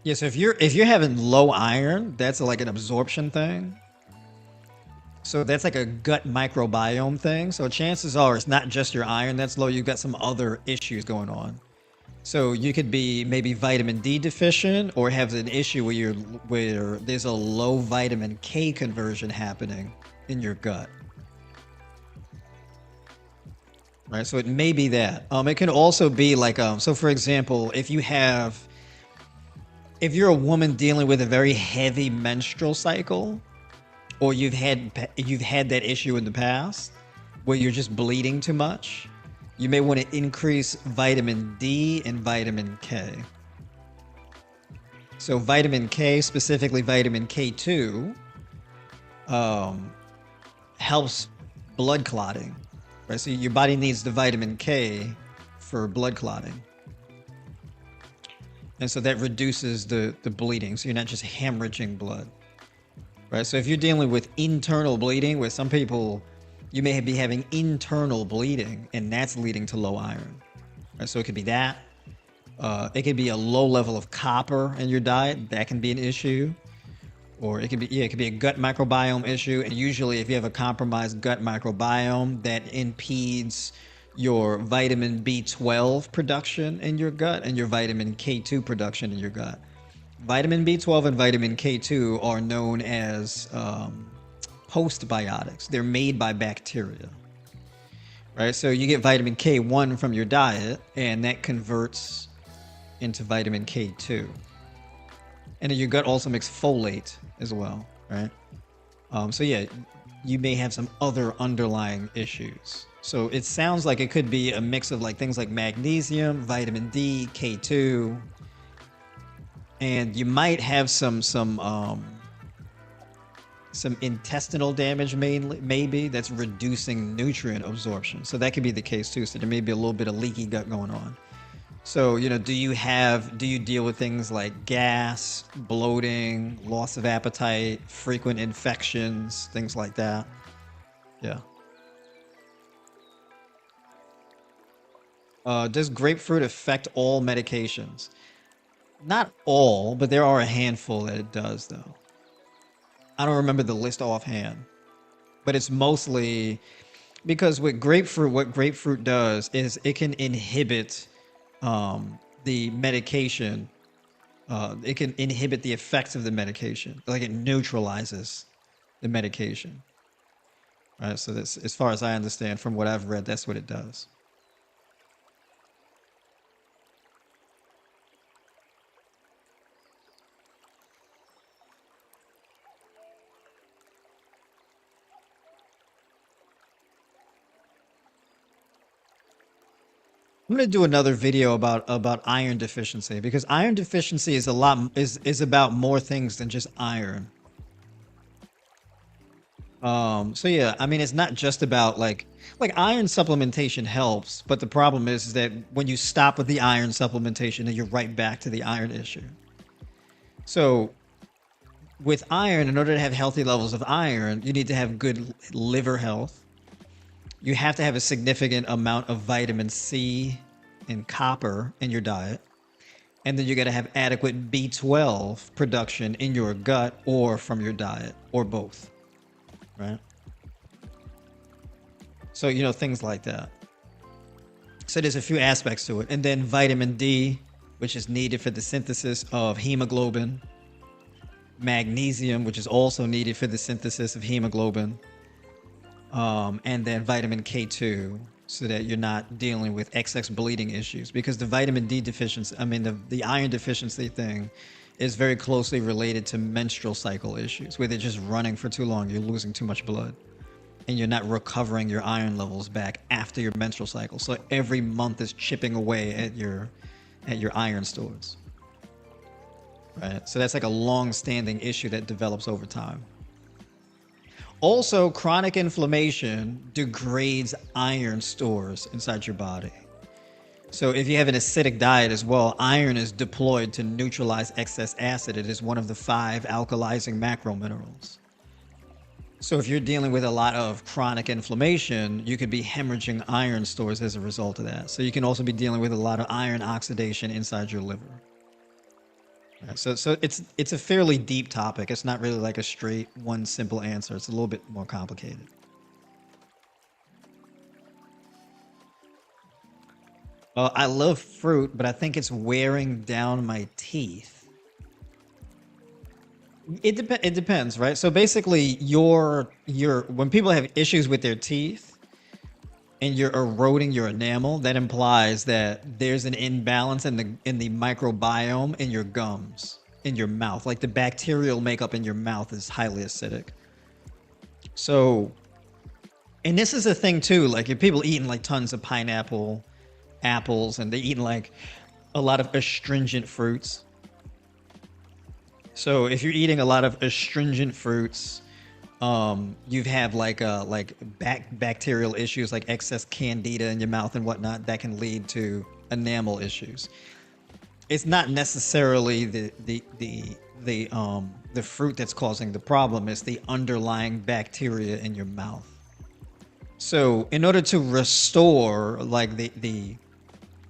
[SPEAKER 1] Yeah, so if you're having low iron, that's like an absorption thing. So that's like a gut microbiome thing. So chances are it's not just your iron that's low, you've got some other issues going on. So you could be maybe vitamin D deficient or have an issue where there's a low vitamin K conversion happening in your gut. Right? So it may be that. It can also be like so for example, if you're a woman dealing with a very heavy menstrual cycle, or you've had that issue in the past where you're just bleeding too much, you may want to increase vitamin D and vitamin K. So vitamin K, specifically vitamin K2, helps blood clotting, right? So your body needs the vitamin K for blood clotting. And so that reduces the bleeding. So you're not just hemorrhaging blood, right? So if you're dealing with internal bleeding, where some people, you may be having internal bleeding and that's leading to low iron, right? So it could be that. It could be a low level of copper in your diet. That can be an issue. Or it could be a gut microbiome issue. And usually if you have a compromised gut microbiome, that impedes your vitamin B12 production in your gut and your vitamin K2 production in your gut. Vitamin B12 and vitamin K2 are known as postbiotics. They're made by bacteria, right? So you get vitamin K1 from your diet, and that converts into vitamin K2. And then your gut also makes folate as well, right? So yeah, you may have some other underlying issues. So it sounds like it could be a mix of like things like magnesium, vitamin D, K2, and you might have some intestinal damage mainly, maybe that's reducing nutrient absorption. So that could be the case too. So there may be a little bit of leaky gut going on. So, do you deal with things like gas, bloating, loss of appetite, frequent infections, things like that? Yeah. Does grapefruit affect all medications? Not all, but there are a handful that it does, though. I don't remember the list offhand, but it's mostly because with grapefruit, what grapefruit does is it can inhibit the medication. It can inhibit the effects of the medication, like it neutralizes the medication. Right. So that's, as far as I understand from what I've read, that's what it does. I'm gonna do another video about iron deficiency, because iron deficiency is about more things than just iron. So yeah, I mean, it's not just about like iron supplementation helps, but the problem is that when you stop with the iron supplementation, then you're right back to the iron issue. So with iron, in order to have healthy levels of iron, you need to have good liver health. You have to have a significant amount of vitamin C and copper in your diet. And then you got to have adequate B12 production in your gut or from your diet, or both. Right? So, things like that. So there's a few aspects to it. And then vitamin D, which is needed for the synthesis of hemoglobin. Magnesium, which is also needed for the synthesis of hemoglobin. And then vitamin K2, so that you're not dealing with excess bleeding issues. Because the vitamin D deficiency, the iron deficiency thing is very closely related to menstrual cycle issues, where they're just running for too long. You're losing too much blood and you're not recovering your iron levels back after your menstrual cycle. So every month is chipping away at your iron stores. Right? So that's like a long-standing issue that develops over time. Also, chronic inflammation degrades iron stores inside your body. So if you have an acidic diet as well, iron is deployed to neutralize excess acid. It is one of the 5 alkalizing macro minerals. So if you're dealing with a lot of chronic inflammation, you could be hemorrhaging iron stores as a result of that. So you can also be dealing with a lot of iron oxidation inside your liver. So it's a fairly deep topic. It's not really like a straight one simple answer. It's a little bit more complicated. I love fruit, but I think it's wearing down my teeth. It depends, right? So basically, your when people have issues with their teeth and you're eroding your enamel, that implies that there's an imbalance in the microbiome in your gums, in your mouth. Like the bacterial makeup in your mouth is highly acidic. So, and this is a thing too. Like if people eating like tons of pineapple, apples, and they eating like a lot of astringent fruits. So if you're eating a lot of astringent fruits, you have like bacterial issues like excess candida in your mouth and whatnot that can lead to enamel issues. It's not necessarily the fruit that's causing the problem. It's the underlying bacteria in your mouth. So in order to restore like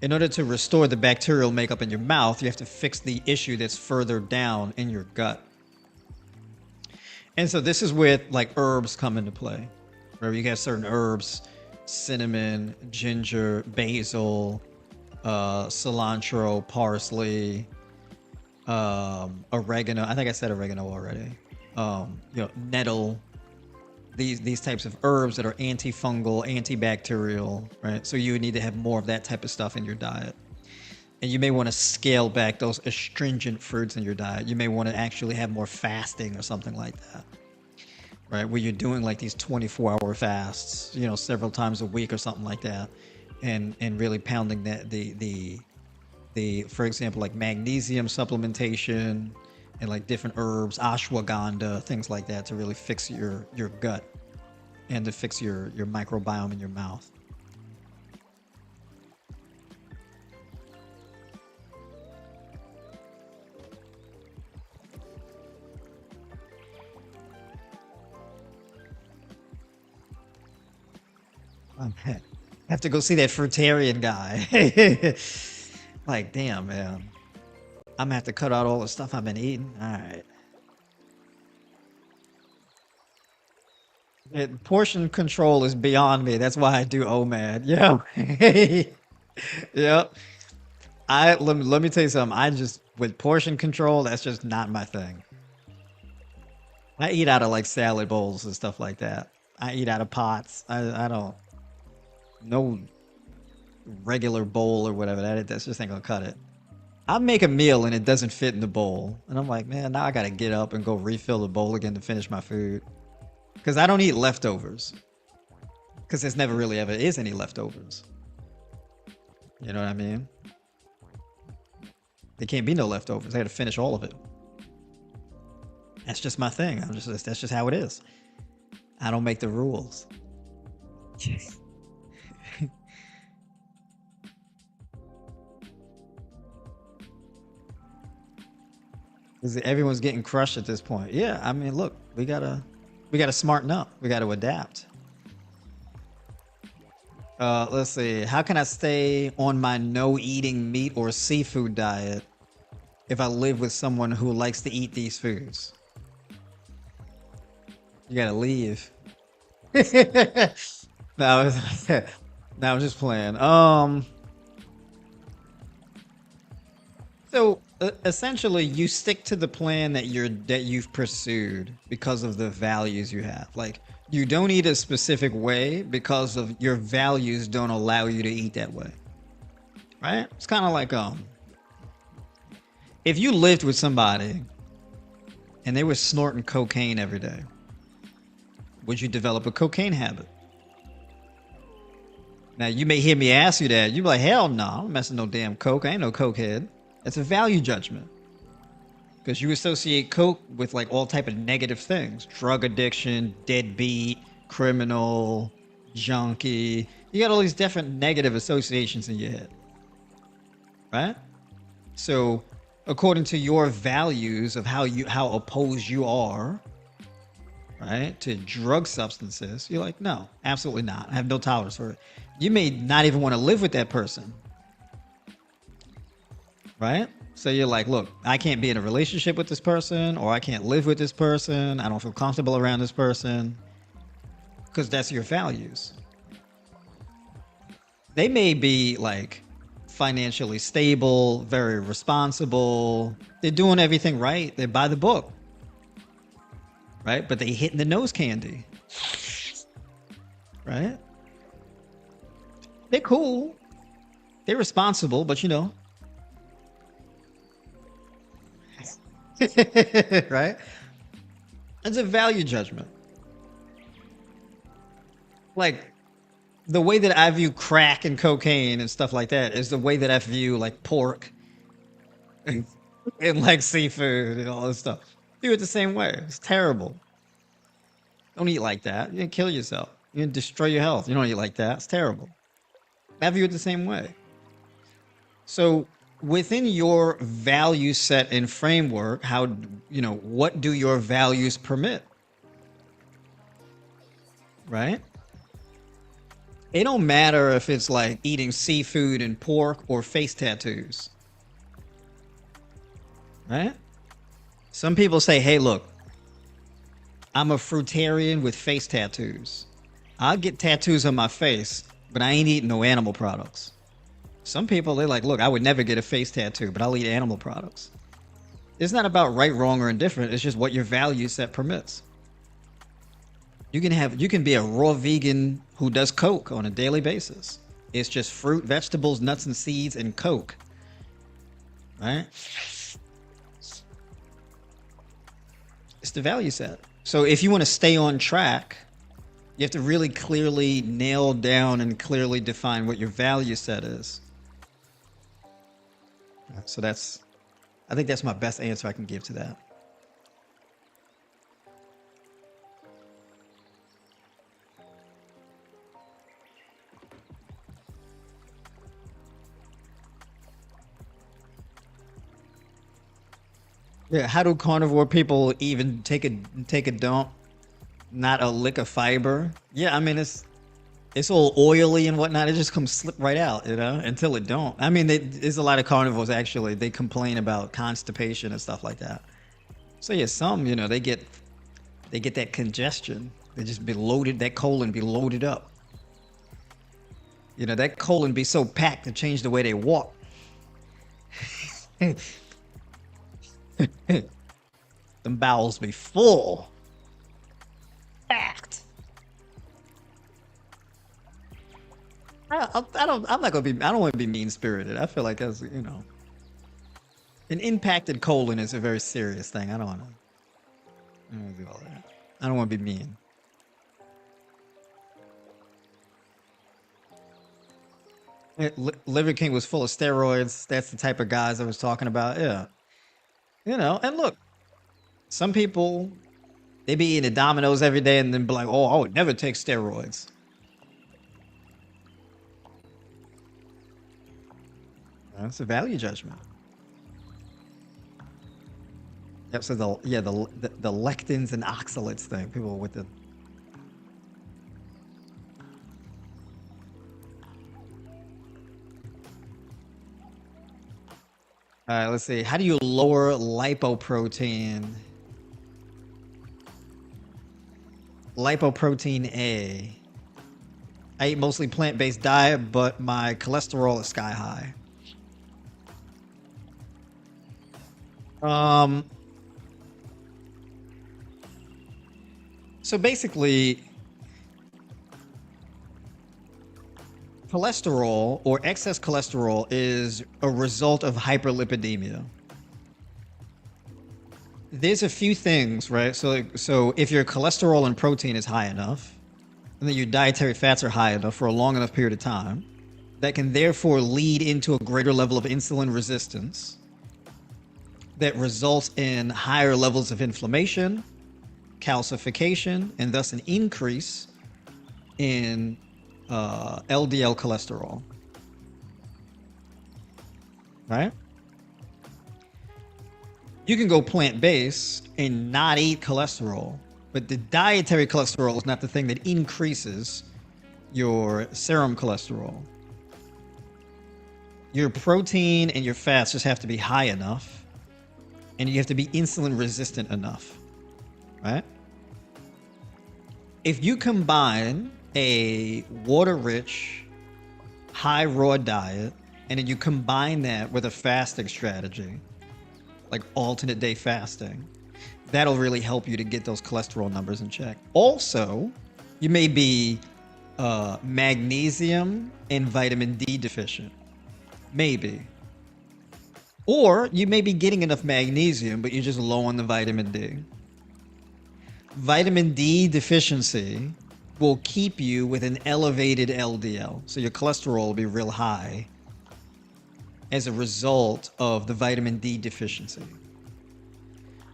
[SPEAKER 1] in order to restore the bacterial makeup in your mouth, you have to fix the issue that's further down in your gut. And so this is where like herbs come into play. Where you got certain herbs, cinnamon, ginger, basil, cilantro, parsley, oregano. I think I said oregano already. Nettle. These types of herbs that are antifungal, antibacterial, right? So you would need to have more of that type of stuff in your diet. And you may want to scale back those astringent fruits in your diet. You may want to actually have more fasting or something like that, right? Where you're doing like these 24-hour fasts, several times a week or something like that, and really pounding that for example, like magnesium supplementation and like different herbs, ashwagandha, things like that to really fix your gut and to fix your microbiome in your mouth. I have to go see that Fruitarian guy. Like, damn, man. I'm gonna have to cut out all the stuff I've been eating. All right. Portion control is beyond me. That's why I do OMAD. Yeah. Yep. Let me tell you something. With portion control, that's just not my thing. I eat out of like salad bowls and stuff like that. I eat out of pots. I don't. No regular bowl or whatever. That's just ain't gonna cut it. I make a meal and it doesn't fit in the bowl. And I'm like, man, now I gotta get up and go refill the bowl again to finish my food. Because I don't eat leftovers. Because there's never really ever is any leftovers. You know what I mean? There can't be no leftovers. I gotta finish all of it. That's just my thing. That's just how it is. I don't make the rules. Everyone's getting crushed at this point. Yeah, I mean, look, we gotta smarten up. We gotta adapt. Let's see. How can I stay on my no eating meat or seafood diet if I live with someone who likes to eat these foods? You gotta leave. No, I'm just playing. So essentially, you stick to the plan that you've pursued because of the values you have. Like you don't eat a specific way because of your values don't allow you to eat that way. Right? It's kind of like if you lived with somebody and they were snorting cocaine every day, would you develop a cocaine habit? Now you may hear me ask you that. You'd be like, hell no, I'm messing no damn coke. I ain't no cokehead. It's a value judgment. because you associate coke with like all type of negative things: drug addiction, deadbeat, criminal, junkie. You got all these different negative associations in your head, right? So according to your values of how opposed you are, right, to drug substances, you're like, no, absolutely not. I have no tolerance for it. You may not even want to live with that person, right? So you're like, look, I can't be in a relationship with this person, or I can't live with this person. I don't feel comfortable around this person, because that's your values. They may be like financially stable, very responsible. They're doing everything right. They're by the book, right? But they hitting the nose candy, right? They're cool. They're responsible, but you know, right? It's a value judgment. Like the way that I view crack and cocaine and stuff like that is the way that I view like pork and, and like seafood and all this stuff. View it the same way. It's terrible. Don't eat like that. You're gonna kill yourself. You're gonna destroy your health. You don't eat like that. It's terrible. I view it the same way. So within your value set and framework, how, you know, what do your values permit? Right? It don't matter if it's like eating seafood and pork or face tattoos. Right? Some people say, hey, look, I'm a fruitarian with face tattoos. I'll get tattoos on my face, but I ain't eating no animal products. Some people, they're like, look, I would never get a face tattoo, but I'll eat animal products. It's not about right, wrong, or indifferent. It's just what your value set permits. You can be a raw vegan who does Coke on a daily basis. It's just fruit, vegetables, nuts, and seeds, and Coke. Right? It's the value set. So if you want to stay on track, you have to really clearly nail down and clearly define what your value set is. So I think that's my best answer I can give to that. Yeah, how do carnivore people even take a dump? Not a lick of fiber. Yeah, I mean it's all oily and whatnot. It just comes slip right out, you know, until it don't. I mean, there's a lot of carnivores actually. They complain about constipation and stuff like that. So yeah, some, you know, they get that congestion. They just be loaded. That colon be loaded up. You know, that colon be so packed to change the way they walk. Them bowels be full. Packed. I'm not gonna be. I don't want to be mean spirited. I feel like that's, you know, an impacted colon is a very serious thing. I don't want to do all that. I don't want to be mean. Liver King was full of steroids. That's the type of guys I was talking about. Yeah, you know. And look, some people, they be eating Domino's every day and then be like, "Oh, I would never take steroids." That's a value judgment. Yep. So the lectins and oxalates thing. People with the. All right. Let's see. How do you lower lipoprotein? Lipoprotein A. I eat mostly plant-based diet, but my cholesterol is sky high. So basically, cholesterol or excess cholesterol is a result of hyperlipidemia. There's a few things, right? So if your cholesterol and protein is high enough, and then your dietary fats are high enough for a long enough period of time, that can therefore lead into a greater level of insulin resistance, that results in higher levels of inflammation, calcification, and thus an increase in LDL cholesterol. Right? You can go plant-based and not eat cholesterol, but the dietary cholesterol is not the thing that increases your serum cholesterol. Your protein and your fats just have to be high enough, and you have to be insulin resistant enough, right? If you combine a water-rich, high raw diet, and then you combine that with a fasting strategy, like alternate day fasting, that'll really help you to get those cholesterol numbers in check. Also, you may be magnesium and vitamin D deficient. Maybe. Or you may be getting enough magnesium, but you're just low on the vitamin D. Vitamin D deficiency will keep you with an elevated LDL. So your cholesterol will be real high as a result of the vitamin D deficiency.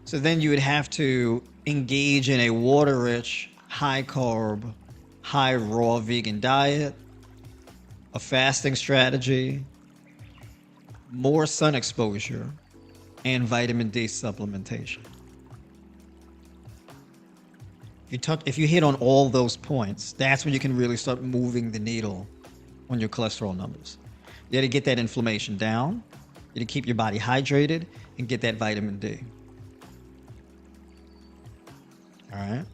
[SPEAKER 1] So then you would have to engage in a water-rich, high-carb, high-raw vegan diet, a fasting strategy, more sun exposure, and vitamin D supplementation. If you hit on all those points, that's when you can really start moving the needle on your cholesterol numbers. You got to get that inflammation down. You got to keep your body hydrated and get that vitamin D. All right.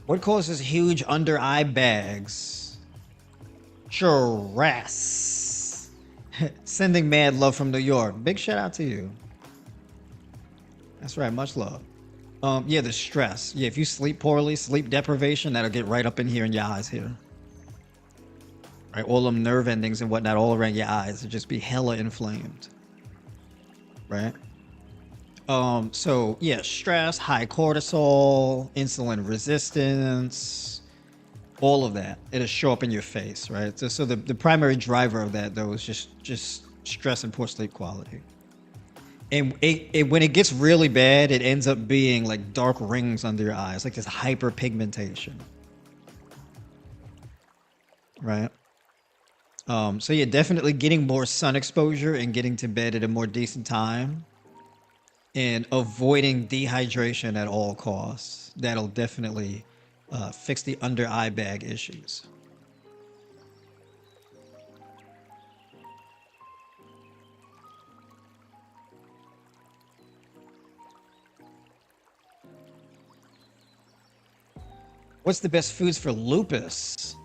[SPEAKER 1] What causes huge under eye bags? Stress. Sending mad love from New York. Big shout out to you. That's right. Much love. Yeah, the stress. Yeah, if you sleep poorly, sleep deprivation, that'll get right up in here in your eyes here. Right, all them nerve endings and whatnot all around your eyes will just be hella inflamed. Right? So yeah, stress, high cortisol, insulin resistance, all of that. It'll show up in your face, right? So the primary driver of that though is just stress and poor sleep quality. And when it gets really bad, it ends up being like dark rings under your eyes, like this hyperpigmentation. Right? So yeah, definitely getting more sun exposure and getting to bed at a more decent time and avoiding dehydration at all costs. That'll definitely fix the under eye bag issues. What's the best foods for lupus?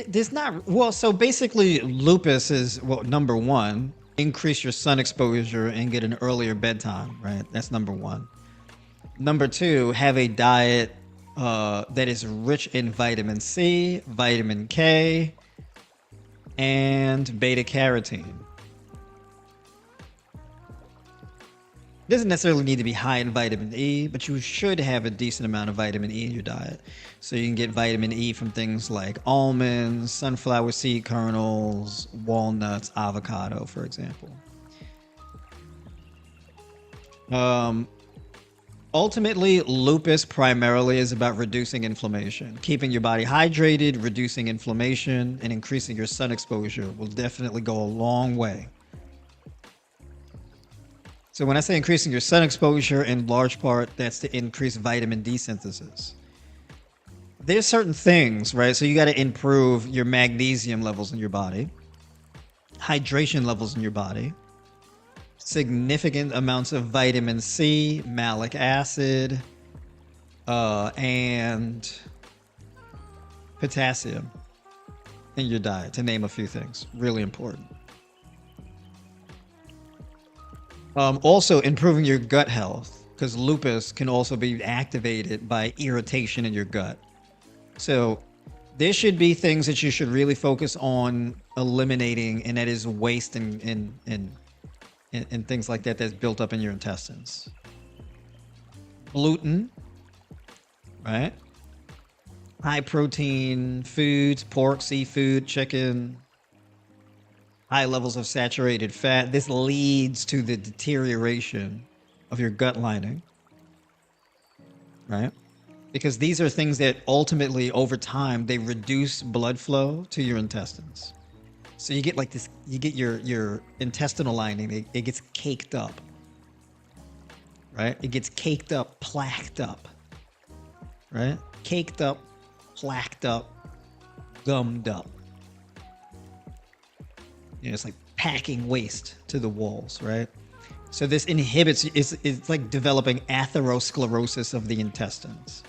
[SPEAKER 1] There's not, well, so basically lupus is, well, number one, increase your sun exposure and get an earlier bedtime, right? That's number one. Number two, have a diet that is rich in vitamin C, vitamin K, and beta carotene. It doesn't necessarily need to be high in vitamin E, but you should have a decent amount of vitamin E in your diet. So you can get vitamin E from things like almonds, sunflower seed kernels, walnuts, avocado, for example. Ultimately, lupus primarily is about reducing inflammation. Keeping your body hydrated, reducing inflammation, and increasing your sun exposure will definitely go a long way. So when I say increasing your sun exposure, in large part, that's to increase vitamin D synthesis. There's certain things, right? So you got to improve your magnesium levels in your body, hydration levels in your body, significant amounts of vitamin C, malic acid, and potassium in your diet, to name a few things. Really important. Also, improving your gut health, because lupus can also be activated by irritation in your gut. So there should be things that you should really focus on eliminating, and that is waste and things like that that's built up in your intestines. Gluten, right? high protein foods, pork, seafood, chicken, high levels of saturated fat. This leads to the deterioration of your gut lining, right? Because these are things that ultimately, over time, they reduce blood flow to your intestines. So you get like this, you get your intestinal lining, it gets caked up, right? It gets caked up, plaqued up, right? Caked up, plaqued up, gummed up. You know, it's like packing waste to the walls, right? So this inhibits, it's like developing atherosclerosis of the intestines.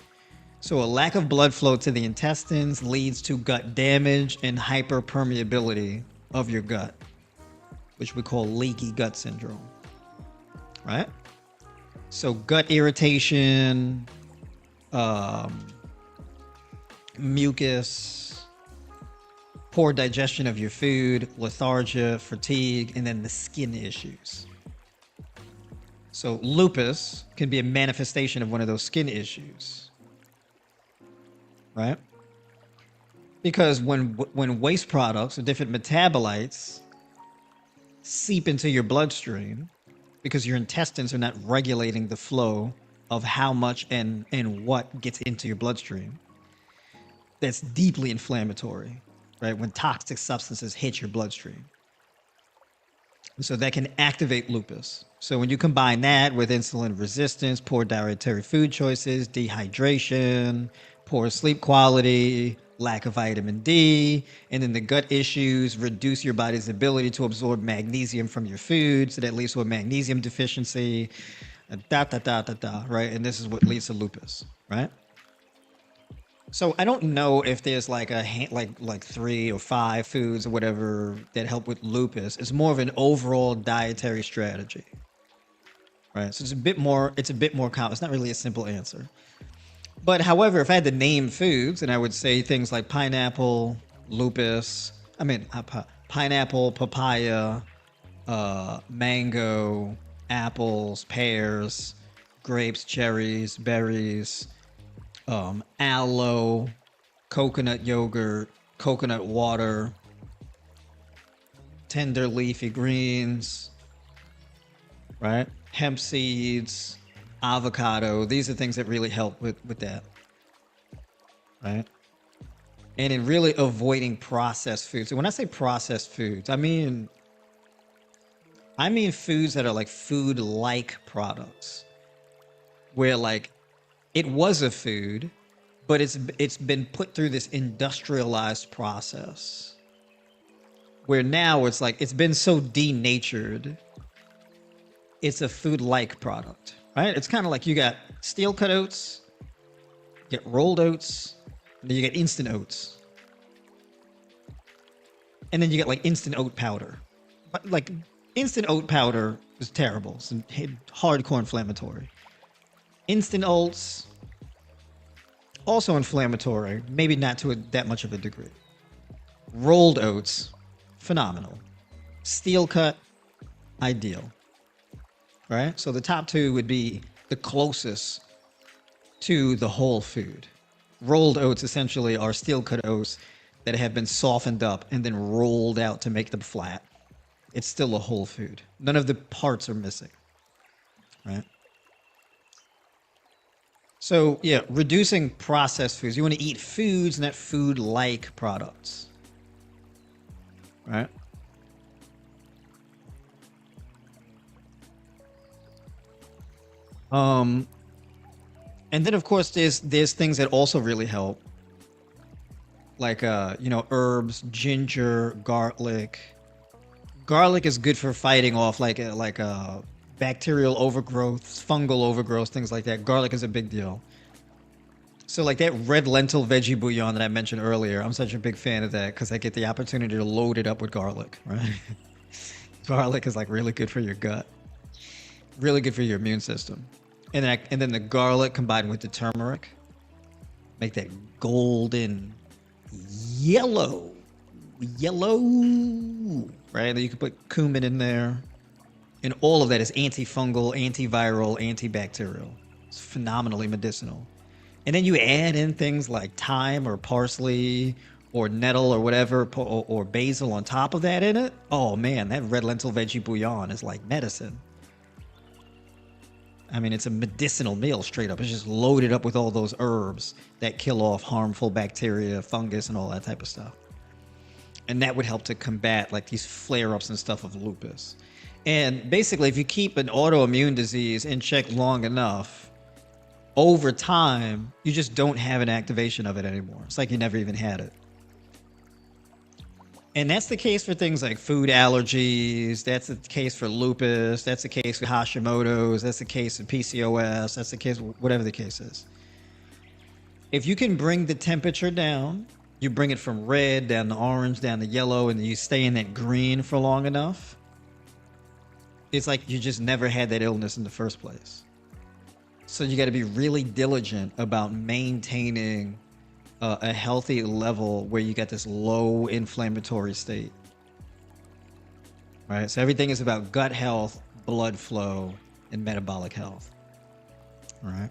[SPEAKER 1] So a lack of blood flow to the intestines leads to gut damage and hyperpermeability of your gut, which we call leaky gut syndrome, right? So gut irritation, mucus, poor digestion of your food, lethargia, fatigue, and then the skin issues. So lupus can be a manifestation of one of those skin issues, right? Because when waste products or different metabolites seep into your bloodstream, because your intestines are not regulating the flow of how much and what gets into your bloodstream, that's deeply inflammatory, right? When toxic substances hit your bloodstream. So that can activate lupus. So when you combine that with insulin resistance, poor dietary food choices, dehydration, poor sleep quality, lack of vitamin D, and then the gut issues reduce your body's ability to absorb magnesium from your food, so that leads to a magnesium deficiency, right? And this is what leads to lupus, right? So I don't know if there's like like 3 or 5 foods or whatever that help with lupus. It's more of an overall dietary strategy, right? So it's a bit more common. It's not really a simple answer. But however, if I had to name foods, and I would say things like pineapple, pineapple, papaya, mango, apples, pears, grapes, cherries, berries, aloe, coconut yogurt, coconut water, tender leafy greens, right? Hemp seeds, avocado. These are things that really help with that, right? And in really avoiding processed foods. And when I say processed foods, I mean foods that are like food-like products, where like it was a food, but it's been put through this industrialized process, where now it's like it's been so denatured, it's a food-like product, right? It's kind of like you got steel cut oats, you get rolled oats, and then you get instant oats, and then you get like instant oat powder. But like instant oat powder is terrible, it's hardcore inflammatory. Instant oats, also inflammatory, maybe not to that much of a degree. Rolled oats, phenomenal. Steel cut, ideal. Right? So the top 2 would be the closest to the whole food. Rolled oats essentially are steel cut oats that have been softened up and then rolled out to make them flat. It's still a whole food. None of the parts are missing. Right? So yeah, reducing processed foods. You want to eat foods, not food-like products, right? And then of course there's things that also really help, like herbs, ginger, garlic. Garlic is good for fighting off like bacterial overgrowth, fungal overgrowth, things like that. Garlic is a big deal. So like that red lentil veggie bouillon that I mentioned earlier, I'm such a big fan of that because I get the opportunity to load it up with garlic, right? Garlic is like really good for your gut, really good for your immune system. And then the garlic combined with the turmeric make that golden yellow, right? And then you can put cumin in there. And all of that is antifungal, antiviral, antibacterial. It's phenomenally medicinal. And then you add in things like thyme or parsley or nettle or whatever, or basil on top of that in it. Oh man, that red lentil veggie bouillon is like medicine. I mean, it's a medicinal meal straight up. It's just loaded up with all those herbs that kill off harmful bacteria, fungus, and all that type of stuff. And that would help to combat like these flare-ups and stuff of lupus. And basically, if you keep an autoimmune disease in check long enough, over time, you just don't have an activation of it anymore. It's like you never even had it. And that's the case for things like food allergies. That's the case for lupus. That's the case for Hashimoto's. That's the case of PCOS. That's the case, whatever the case is. If you can bring the temperature down, you bring it from red down to orange, down to yellow, and you stay in that green for long enough, it's like you just never had that illness in the first place. So you got to be really diligent about maintaining a healthy level where you get this low inflammatory state. Right? So everything is about gut health, blood flow, and metabolic health. All right?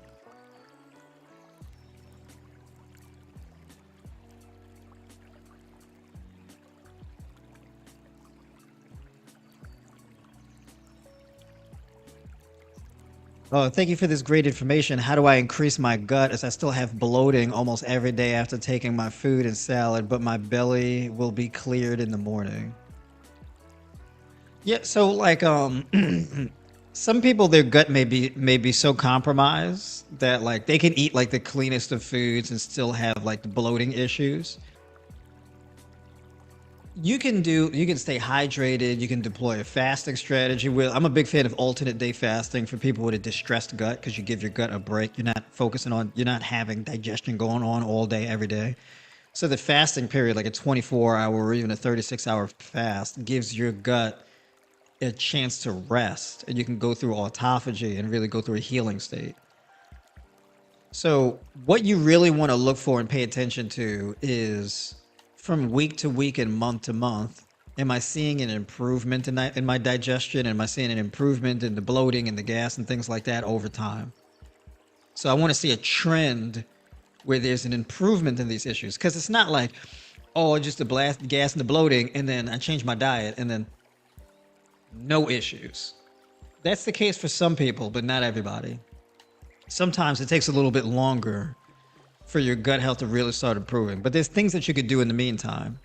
[SPEAKER 1] Oh, thank you for this great information. How do I increase my gut as I still have bloating almost every day after taking my food and salad, but my belly will be cleared in the morning? Yeah, so like some people their gut may be so compromised that like they can eat like the cleanest of foods and still have like the bloating issues. You can stay hydrated, you can deploy a fasting strategy. I'm a big fan of alternate day fasting for people with a distressed gut because you give your gut a break. You're not having digestion going on all day every day. So the fasting period, like a 24-hour or even a 36-hour fast, gives your gut a chance to rest, and you can go through autophagy and really go through a healing state. So what you really want to look for and pay attention to is from week to week and month to month, am I seeing an improvement in my digestion? Am I seeing an improvement in the bloating and the gas and things like that over time? So I want to see a trend where there's an improvement in these issues, because it's not like, oh, just the blast gas and the bloating, and then I change my diet and then no issues. That's the case for some people, but not everybody. Sometimes it takes a little bit longer for your gut health to really start improving. But there's things that you could do in the meantime.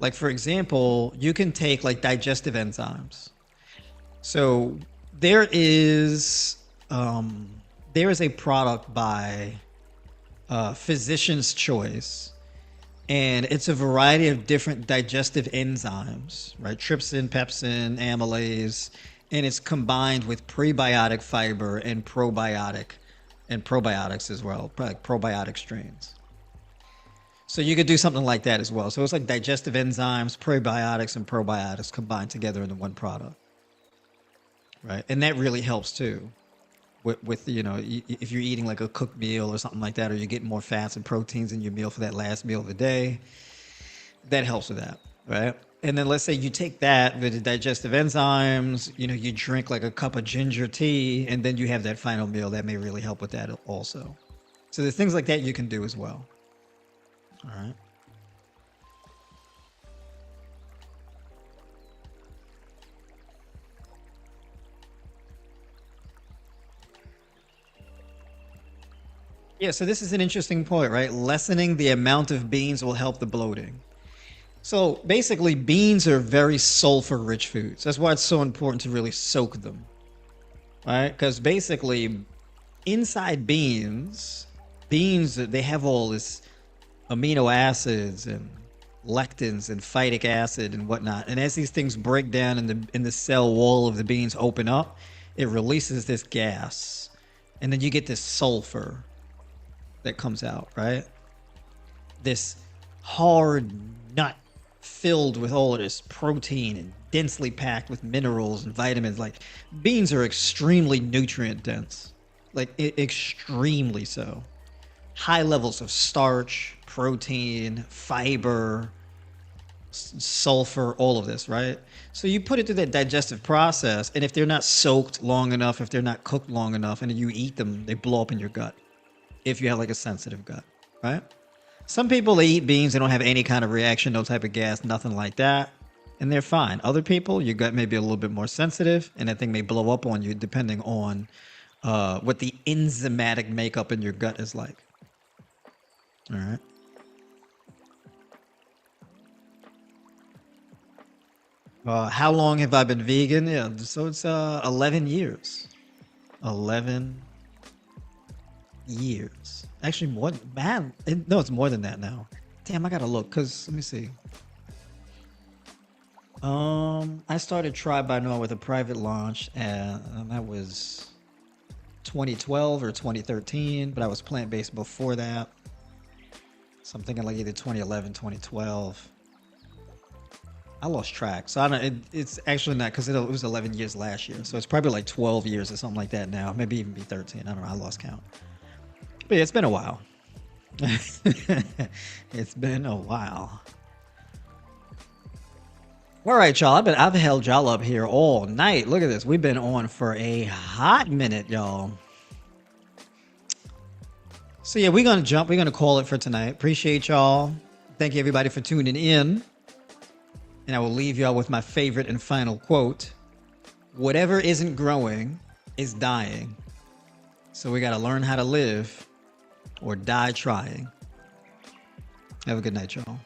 [SPEAKER 1] Like, for example, you can take like digestive enzymes. So there is a product by Physician's Choice, and it's a variety of different digestive enzymes, right? Trypsin, pepsin, amylase, and it's combined with prebiotic fiber and probiotics as well, like probiotic strains. So you could do something like that as well. So it's like digestive enzymes, prebiotics, and probiotics combined together into one product, right? And that really helps too. With if you're eating like a cooked meal or something like that, or you're getting more fats and proteins in your meal for that last meal of the day, that helps with that, right? And then let's say you take that with the digestive enzymes, you drink like a cup of ginger tea, and then you have that final meal. That may really help with that also. So there's things like that you can do as well. All right. Yeah, so this is an interesting point, right? Lessening the amount of beans will help the bloating. So basically, beans are very sulfur-rich foods. That's why it's so important to really soak them, right? Because basically, inside beans, they have all this amino acids and lectins and phytic acid and whatnot. And as these things break down in the cell wall of the beans open up, it releases this gas, and then you get this sulfur that comes out, right? This hard nut filled with all of this protein and densely packed with minerals and vitamins. Like, beans are extremely nutrient dense, like extremely so. High levels of starch, protein, fiber, sulfur, all of this, right? So you put it through that digestive process, and if they're not soaked long enough, if they're not cooked long enough, and you eat them, they blow up in your gut. if you have like a sensitive gut, right? Some people, they eat beans, they don't have any kind of reaction, no type of gas, nothing like that, and they're fine. Other people, your gut may be a little bit more sensitive, and that thing may blow up on you depending on what the enzymatic makeup in your gut is like. All right. How long have I been vegan? Yeah, so it's 11 years. 11 years. Actually, more. Man, no, it's more than that now. Damn, I gotta look. Cause let me see. I started Try by Noah with a private launch, and that was 2012 or 2013. But I was plant based before that. So I'm thinking like either 2011, 2012. I lost track, so I don't. It's actually not, because it was 11 years last year, so it's probably like 12 years or something like that now. Maybe even be 13. I don't know. I lost count. But yeah, it's been a while. It's been a while. All right, y'all. I've held y'all up here all night. Look at this. We've been on for a hot minute, y'all. So yeah, we're gonna jump. We're gonna call it for tonight. Appreciate y'all. Thank you everybody for tuning in. And I will leave y'all with my favorite and final quote. Whatever isn't growing is dying. So we got to learn how to live or die trying. Have a good night, y'all.